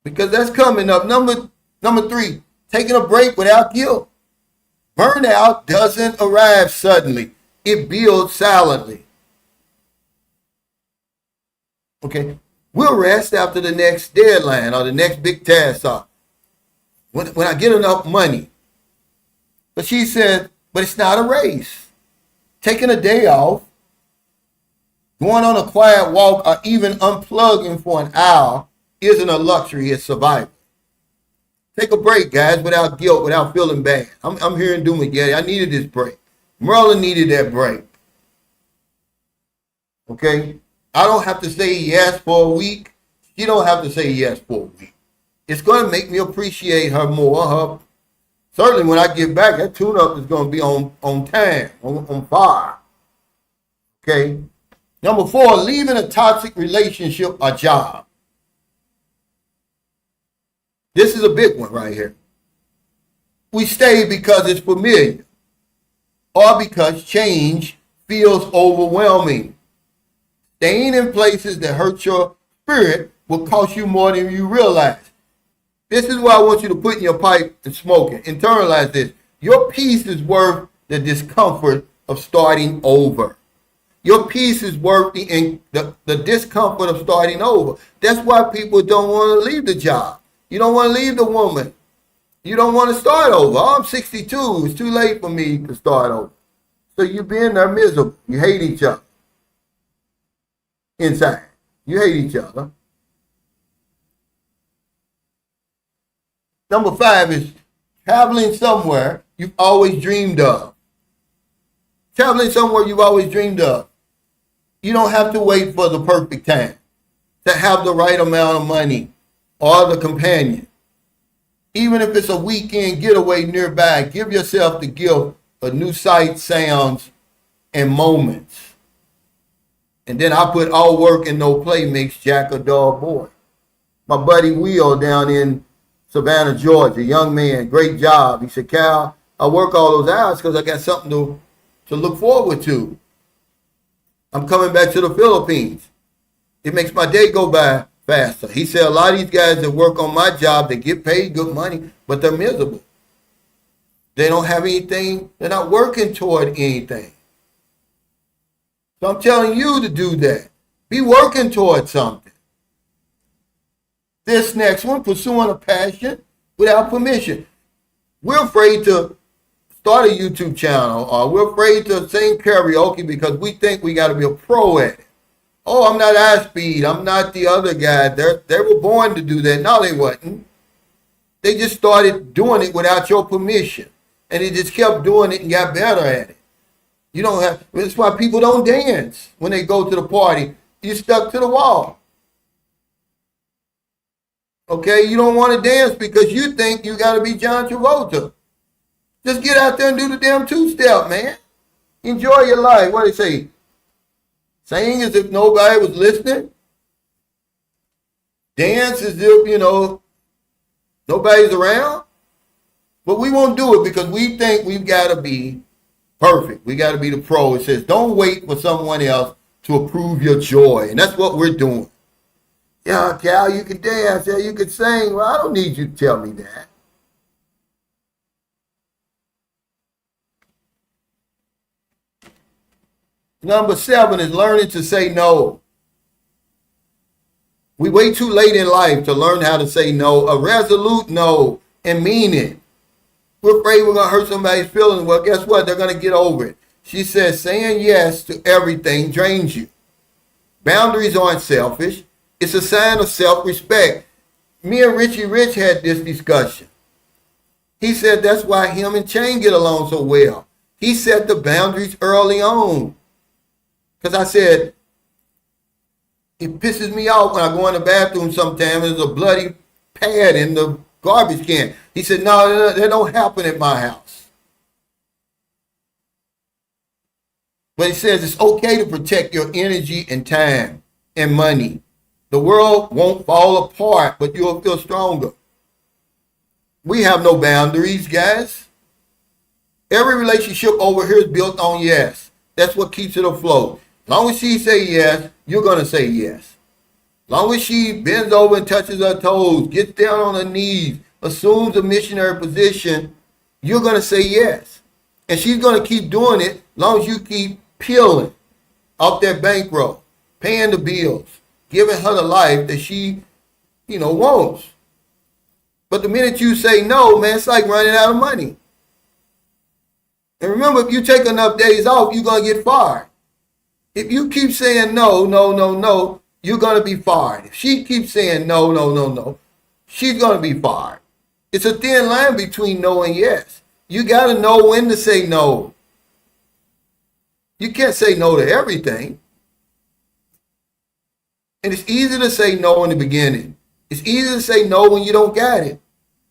Because that's coming up. Number three, taking a break without guilt. Burnout doesn't arrive suddenly. It builds silently. Okay? We'll rest after the next deadline or the next big task. When I get enough money. But she said, but it's not a race. Taking a day off, going on a quiet walk, or even unplugging for an hour isn't a luxury, it's survival. Take a break, guys, without guilt, without feeling bad. I'm here in Dumaguete. I needed this break. Merlin needed that break. Okay? I don't have to say yes for a week. She don't have to say yes for a week. It's going to make me appreciate her more. Certainly when I get back, that tune-up is going to be on time, on fire. Okay? Number 4, leaving a toxic relationship or job. This is a big one right here. We stay because it's familiar or because change feels overwhelming. Staying in places that hurt your spirit will cost you more than you realize. This is why I want you to put in your pipe and smoke it. Internalize this. Your peace is worth the discomfort of starting over. Your peace is worth the discomfort of starting over. That's why people don't want to leave the job. You don't want to leave the woman. You don't want to start over. Oh, I'm 62. It's too late for me to start over. So you're being there miserable. You hate each other. Inside. You hate each other. Number 5 is traveling somewhere you've always dreamed of. Traveling somewhere you've always dreamed of. You don't have to wait for the perfect time to have the right amount of money or the companion. Even if it's a weekend getaway nearby, give yourself the gift of new sights, sounds, and moments. And then I put all work and no play makes Jack a dull boy. My buddy Will down in Savannah, Georgia, young man, great job. He said, Cal, I work all those hours because I got something to look forward to. I'm coming back to the Philippines. It makes my day go by faster. He said a lot of these guys that work on my job, they get paid good money, but they're miserable. They don't have anything. They're not working toward anything. So I'm telling you to do that. Be working toward something. This next one, pursuing a passion without permission. We're afraid to start a YouTube channel, or we're afraid to sing karaoke because we think we got to be a pro at it. Oh, I'm not iSpeed. I'm not the other guy. They were born to do that. No, they wasn't. They just started doing it without your permission. And they just kept doing it and got better at it. You don't have, that's why people don't dance when they go to the party. You're stuck to the wall. Okay, you don't want to dance because you think you got to be John Travolta. Just get out there and do the damn two-step, man. Enjoy your life. What do they say? Sing as if nobody was listening. Dance as if, nobody's around. But we won't do it because we think we've got to be perfect. We got to be the pro. It says, don't wait for someone else to approve your joy. And that's what we're doing. Yeah, Cal, you can dance. Yeah, you can sing. Well, I don't need you to tell me that. Number 7 is learning to say no. We wait too late in life to learn how to say no, a resolute no, and mean it. We're afraid we're going to hurt somebody's feelings. Well, guess what? They're going to get over it. She says saying yes to everything drains you. Boundaries aren't selfish. It's a sign of self-respect. Me and Richie Rich had this discussion. He said that's why him and Chain get along so well. He set the boundaries early on. Because I said, It pisses me off when I go in the bathroom sometimes. There's a bloody pad in the garbage can. He said, no, that don't happen at my house. But he says it's okay to protect your energy and time and money. The world won't fall apart, but you'll feel stronger. We have no boundaries, guys. Every relationship over here is built on yes. That's what keeps it afloat. As long as she say yes, you're going to say yes. As long as she bends over and touches her toes, gets down on her knees, assumes a missionary position, you're going to say yes. And she's going to keep doing it as long as you keep peeling off that bankroll, paying the bills, giving her the life that she, wants. But the minute you say no, man, it's like running out of money. And remember, if you take enough days off, you're going to get fired. If you keep saying no, no, no, no, you're going to be fired. If she keeps saying no, no, no, no, she's going to be fired. It's a thin line between no and yes. You got to know when to say no. You can't say no to everything. And it's easy to say no in the beginning. It's easy to say no when you don't got it.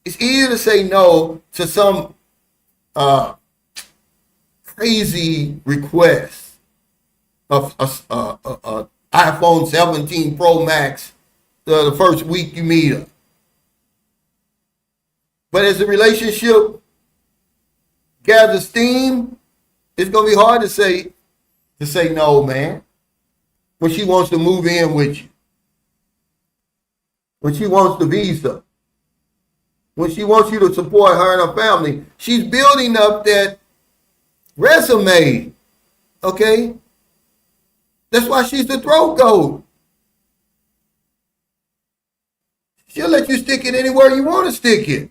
It's easy to say no to some crazy request of iPhone 17 Pro Max the first week you meet her. But as the relationship gathers steam, it's going to be hard to say no, man. When she wants to move in with you. When she wants the visa. When she wants you to support her and her family. She's building up that resume. Okay? That's why she's the throat goat. She'll let you stick it anywhere you want to stick it.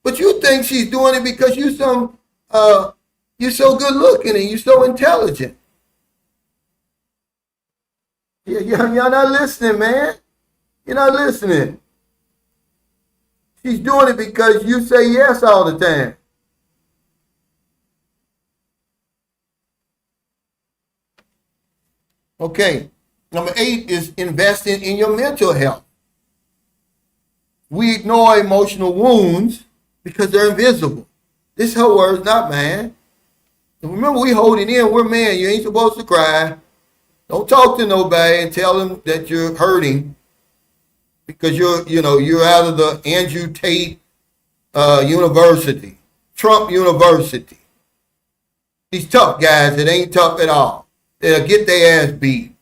But you think she's doing it because you're so good looking and you're so intelligent. You're not listening, man. You're not listening. She's doing it because you say yes all the time. Okay. Number 8 is investing in your mental health. We ignore emotional wounds because they're invisible. This is her words, not mine. Remember, we hold it in. We're men. You ain't supposed to cry. Don't talk to nobody and tell them that you're hurting because you're out of the Andrew Tate University, Trump University. These tough guys that ain't tough at all. They'll get their ass beat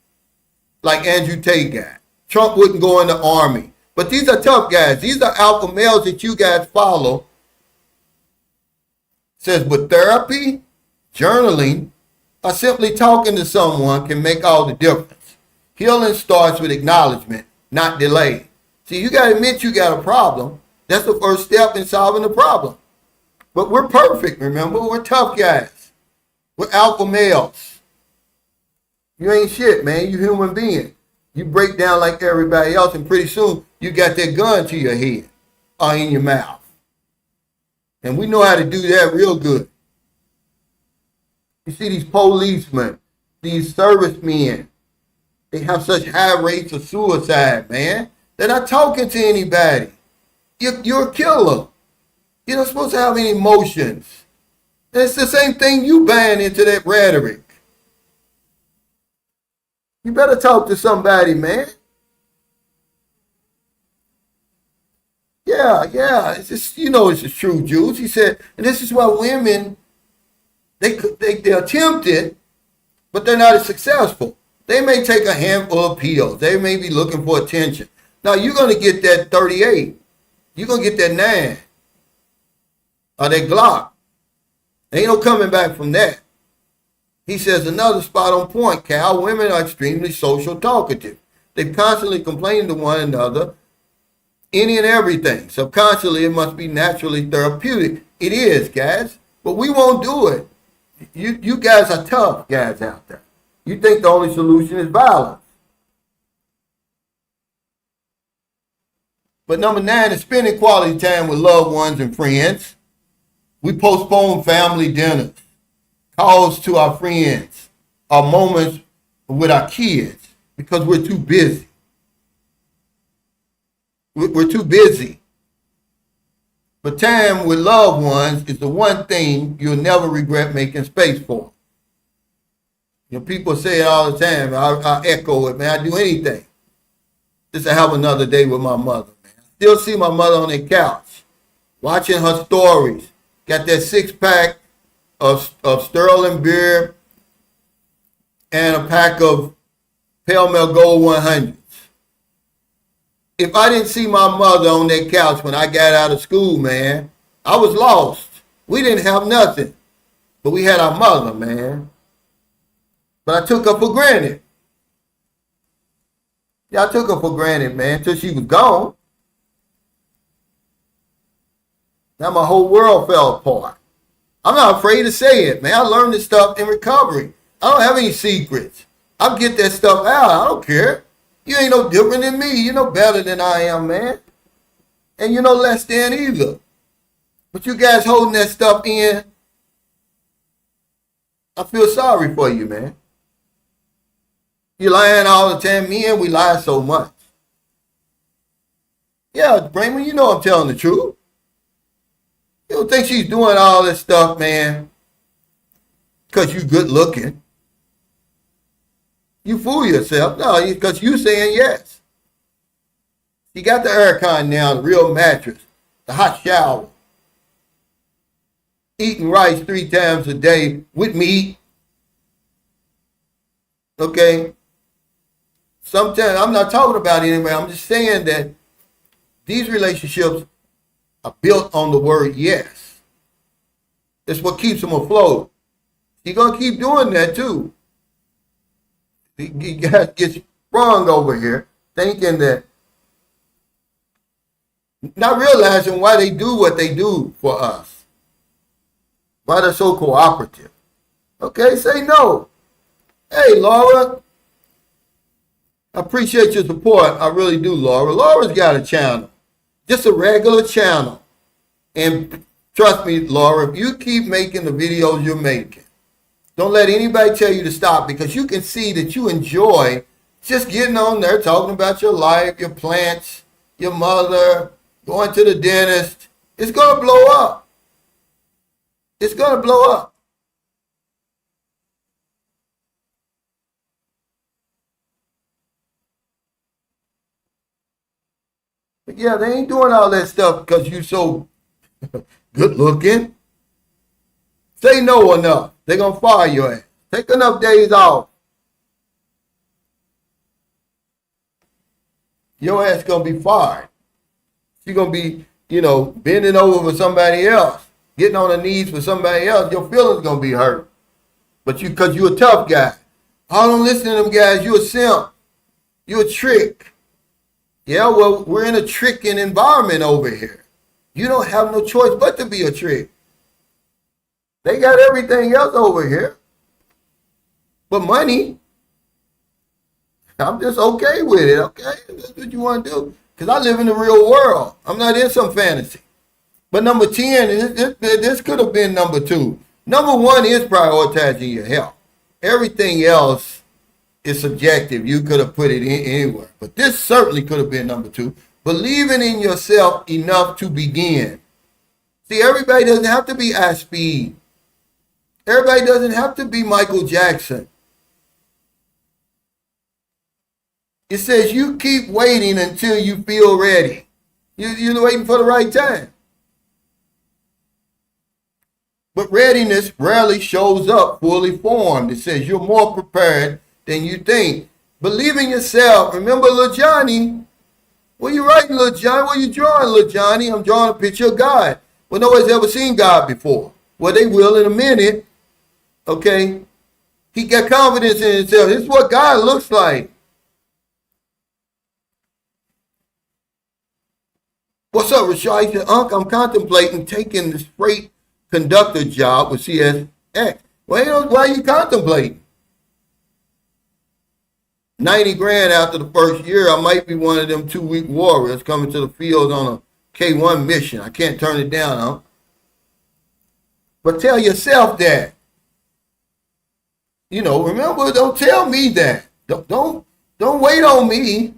like Andrew Tate guy. Trump wouldn't go in the army. But these are tough guys. These are alpha males that you guys follow. It says, but therapy, journaling, or simply talking to someone can make all the difference. Healing starts with acknowledgement, not delay. See, you got to admit you got a problem. That's the first step in solving the problem. But we're perfect, remember? We're tough guys. We're alpha males. You ain't shit, man. You human being. You break down like everybody else, and pretty soon you got that gun to your head or in your mouth. And we know how to do that real good. You see these policemen, these servicemen, they have such high rates of suicide, man. They're not talking to anybody. You're a killer. You're not supposed to have any emotions. And it's the same thing you buying into that rhetoric. You better talk to somebody, man. Yeah. It's just, it's the true Jews. He said, and this is why women, they're attempted, but they're not as successful. They may take a handful of pills. They may be looking for attention. Now, you're going to get that 38. You're going to get that 9. Or that Glock. Ain't no coming back from that. He says another spot on point, Cal. Women are extremely social talkative. They constantly complain to one another, any and everything. Subconsciously, it must be naturally therapeutic. It is, guys. But we won't do it. You guys are tough guys out there. You think the only solution is violence. But number 9 is spending quality time with loved ones and friends. We postpone family dinners, calls to our friends, our moments with our kids because we're too busy. We're too busy. But time with loved ones is the one thing you'll never regret making space for. You know, people say it all the time. I echo it, man. I do anything just to have another day with my mother, man. I still see my mother on the couch, watching her stories. Got that 6-pack of Sterling beer and a pack of Pale Mel Gold 100s. If I didn't see my mother on that couch when I got out of school, man, I was lost. We didn't have nothing, but we had our mother, man. But I took her for granted. Yeah, I took her for granted, man, until she was gone. Now my whole world fell apart. I'm not afraid to say it, man. I learned this stuff in recovery. I don't have any secrets. I'll get that stuff out. I don't care. You ain't no different than me. You know better than I am, man. And you know less than either. But you guys holding that stuff in, I feel sorry for you, man. You lying all the time. Me and we lie so much. Yeah, Braymond, you know I'm telling the truth. You don't think she's doing all this stuff, man, because you good looking. You fool yourself. No, because you saying yes. You got the aircon now, the real mattress, the hot shower. Eating rice 3 times a day with meat. Okay? Sometimes, I'm not talking about anybody. I'm just saying that these relationships are built on the word yes. It's what keeps them afloat. You're going to keep doing that too. You guys get sprung over here thinking that, not realizing why they do what they do for us. Why they're so cooperative. Okay, say no. Hey, Laura. I appreciate your support. I really do, Laura. Laura's got a channel. Just a regular channel. And trust me, Laura, if you keep making the videos you're making, don't let anybody tell you to stop, because you can see that you enjoy just getting on there, talking about your life, your plants, your mother, going to the dentist. It's going to blow up. It's going to blow up. But yeah, they ain't doing all that stuff because you so good looking. Say no enough. They're going to fire your ass. Take enough days off. Your ass going to be fired. You're going to be, bending over for somebody else, getting on the knees for somebody else. Your feelings going to be hurt. But because you're a tough guy. I don't listen to them guys. You're a simp. You're a trick. Yeah, well, we're in a tricking environment over here. You don't have no choice but to be a trick. They got everything else over here. But money, I'm just okay with it, okay? That's what you want to do. Because I live in the real world. I'm not in some fantasy. But number 10, this could have been number 2. Number 1 is prioritizing your health. Everything else is subjective. You could have put it in anywhere. But this certainly could have been number 2. Believing in yourself enough to begin. See, everybody doesn't have to be Speed. Everybody doesn't have to be Michael Jackson. It says you keep waiting until you feel ready. You're waiting for the right time. But readiness rarely shows up fully formed. It says you're more prepared than you think. Believe in yourself. Remember Lil Johnny. What are you writing, Lil Johnny? What are you drawing, Lil Johnny? I'm drawing a picture of God. Well, nobody's ever seen God before. Well, they will in a minute. Okay? He got confidence in himself. This is what God looks like. What's up, Rashad? He said, Unc, I'm contemplating taking this freight conductor job with CSX. Well, why are you contemplating? 90 grand after the first year, I might be one of them 2-week warriors coming to the field on a K1 mission. I can't turn it down, huh? But tell yourself that. Remember, don't tell me that. Don't Don't wait on me.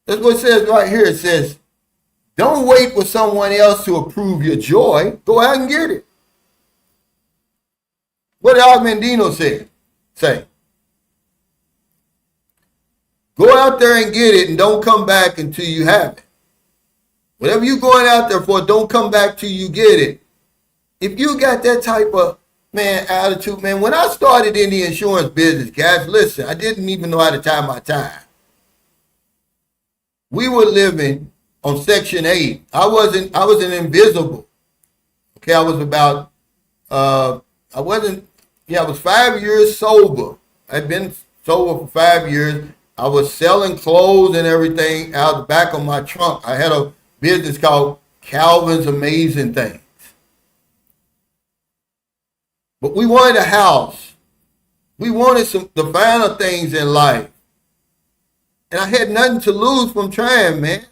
That's what it says right here. It says, don't wait for someone else to approve your joy. Go out and get it. What did Og Mandino say? Go out there and get it and don't come back until you have it. Whatever you're going out there for, don't come back till you get it. If you got that type of, attitude, when I started in the insurance business, guys, listen, I didn't even know how to time my time. We were living on Section 8. I was an invisible. Okay, I was 5 years sober. I'd been sober for 5 years. I was selling clothes and everything out the back of my trunk. I had a business called Calvin's Amazing Things. But we wanted a house. We wanted the finer things in life. And I had nothing to lose from trying, man.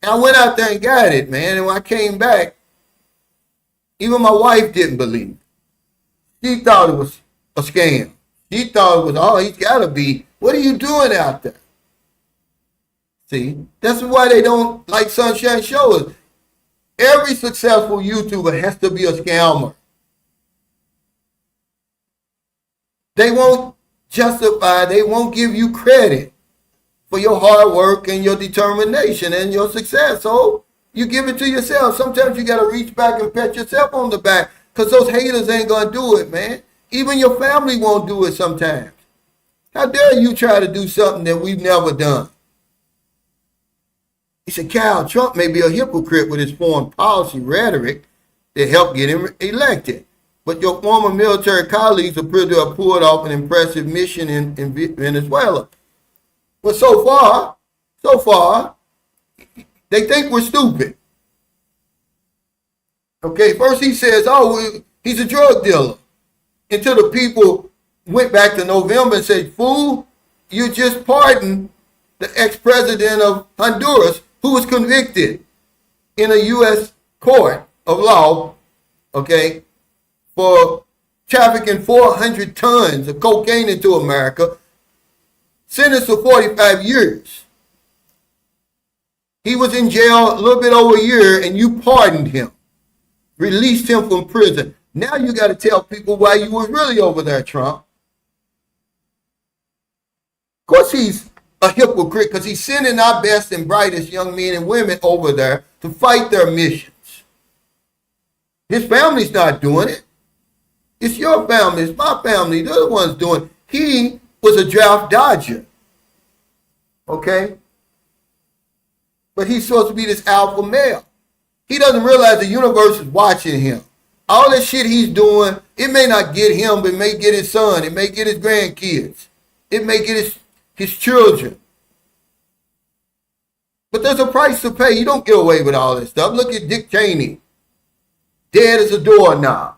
And I went out there and got it, man. And when I came back, even my wife didn't believe it. She thought it was a scam. She thought it was, he's got to be. What are you doing out there? See, that's why they don't like Sunshine Showers. Every successful YouTuber has to be a scammer. They won't justify, they won't give you credit for your hard work and your determination and your success. So you give it to yourself. Sometimes you got to reach back and pat yourself on the back because those haters ain't going to do it, man. Even your family won't do it sometimes. How dare you try to do something that we've never done? He said, Cal, Trump may be a hypocrite with his foreign policy rhetoric that helped get him elected. But your former military colleagues appear to have pulled off an impressive mission in Venezuela. But so far, they think we're stupid. Okay, first he says, he's a drug dealer. Until the people went back to November and said, fool, you just pardoned the ex-president of Honduras who was convicted in a U.S. court of law, okay, for trafficking 400 tons of cocaine into America, sentenced to 45 years. He was in jail a little bit over a year and you pardoned him, released him from prison. Now you got to tell people why you were really over there, Trump. Of course he's a hypocrite because he's sending our best and brightest young men and women over there to fight their missions. His family's not doing it. It's your family, it's my family, they're the ones doing it. He was a draft dodger. Okay? But he's supposed to be this alpha male. He doesn't realize the universe is watching him. All that shit he's doing, it may not get him, but it may get his son. It may get his grandkids. It may get his children. But there's a price to pay. You don't get away with all this stuff. Look at Dick Cheney. Dead as a doorknob.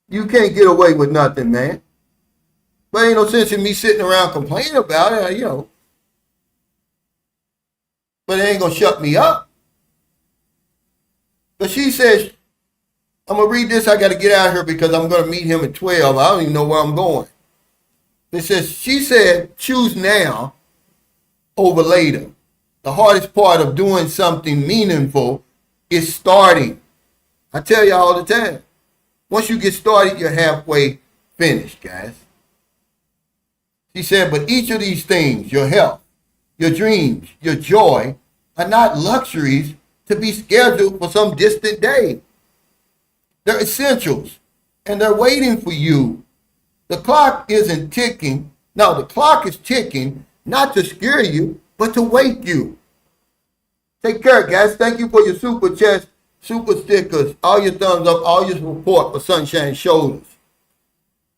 You can't get away with nothing, man. But ain't no sense in me sitting around complaining about it, But it ain't going to shut me up. But she says, I'm going to read this. I got to get out of here because I'm going to meet him at 12. I don't even know where I'm going. It says, she said, choose now over later. The hardest part of doing something meaningful is starting. I tell you all the time. Once you get started, you're halfway finished, guys. She said, but each of these things, your health, your dreams, your joy, are not luxuries to be scheduled for some distant day. They're essentials, and they're waiting for you. The clock isn't ticking. No, the clock is ticking, not to scare you, but to wake you. Take care, guys. Thank you for your super chats, super stickers, all your thumbs up, all your support for Sunshine Shoulders.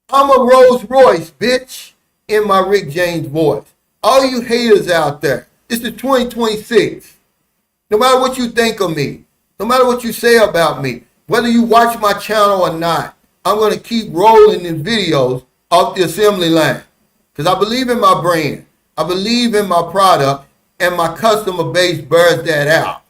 I'm a Rolls Royce, bitch, in my Rick James voice. All you haters out there, it's the 2026. No matter what you think of me, no matter what you say about me, whether you watch my channel or not, I'm going to keep rolling these videos off the assembly line because I believe in my brand. I believe in my product, and my customer base bears that out.